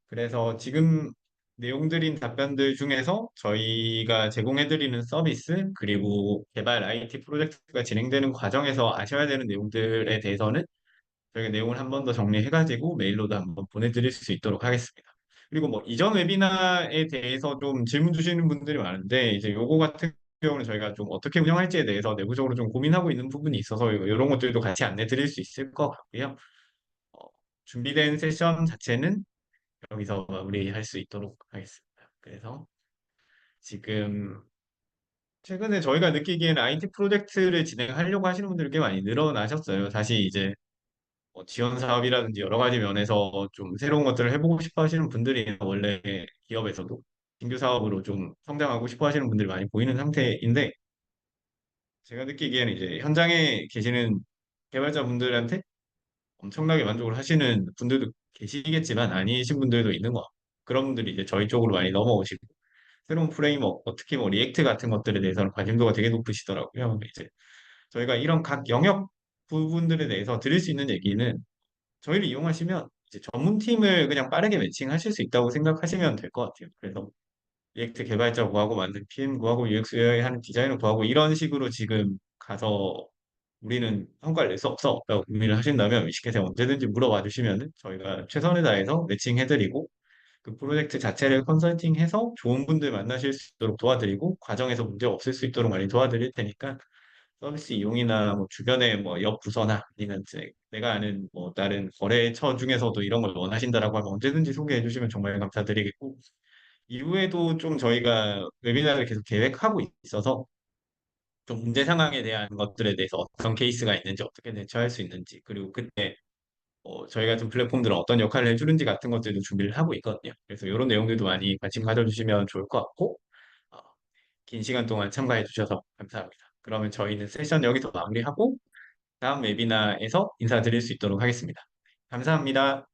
그래서 지금 내용드린 답변들 중에서 저희가 제공해드리는 서비스 그리고 개발 IT 프로젝트가 진행되는 과정에서 아셔야 되는 내용들에 대해서는 저희가 내용을 한 번 더 정리해가지고 메일로도 한번 보내드릴 수 있도록 하겠습니다. 그리고 뭐 이전 웨비나에 대해서 좀 질문 주시는 분들이 많은데 이제 요거 같은 경우는 저희가 좀 어떻게 운영할지에 대해서 내부적으로 좀 고민하고 있는 부분이 있어서 이런 것들도 같이 안내 드릴 수 있을 것 같고요. 어, 준비된 세션 자체는 여기서 마무리할 수 있도록 하겠습니다. 그래서 지금 최근에 저희가 느끼기에는 IT 프로젝트를 진행하려고 하시는 분들이 꽤 많이 늘어나셨어요. 다시 이제 지원 사업이라든지 여러 가지 면에서 좀 새로운 것들을 해보고 싶어 하시는 분들이 원래 기업에서도 신규 사업으로 좀 성장하고 싶어 하시는 분들이 많이 보이는 상태인데 제가 느끼기에는 이제 현장에 계시는 개발자분들한테 엄청나게 만족을 하시는 분들도 계시겠지만 아니신 분들도 있는 것 같고 그런 분들이 이제 저희 쪽으로 많이 넘어오시고 새로운 프레임워크, 특히 뭐 리액트 같은 것들에 대해서는 관심도가 되게 높으시더라고요. 이제 저희가 이런 각 영역 부분들에 대해서 드릴 수 있는 얘기는 저희를 이용하시면 이제 전문팀을 그냥 빠르게 매칭하실 수 있다고 생각하시면 될 것 같아요. 그래서 리액트 개발자 구하고 만든 PM 구하고 UX UI 하는 디자이너 구하고 이런 식으로 지금 가서 우리는 성과를 낼 수 없어 라고 고민을 하신다면 위시켓에 언제든지 물어봐 주시면 저희가 최선을 다해서 매칭해드리고 그 프로젝트 자체를 컨설팅해서 좋은 분들 만나실 수 있도록 도와드리고 과정에서 문제 없을 수 있도록 많이 도와드릴 테니까 서비스 이용이나 뭐 주변에 뭐 옆 부서나 아니면 이제 내가 아는 뭐 다른 거래처 중에서도 이런 걸 원하신다라고 하면 언제든지 소개해 주시면 정말 감사드리겠고 이후에도 좀 저희가 웨비나를 계속 계획하고 있어서 좀 문제 상황에 대한 것들에 대해서 어떤 케이스가 있는지 어떻게 대처할 수 있는지 그리고 그때 저희 같은 플랫폼들은 어떤 역할을 해주는지 같은 것들도 준비를 하고 있거든요. 그래서 이런 내용들도 많이 관심 가져주시면 좋을 것 같고 어, 긴 시간 동안 참가해 주셔서 감사합니다. 그러면 저희는 세션 여기서 마무리하고 다음 웨비나에서 인사드릴 수 있도록 하겠습니다. 감사합니다.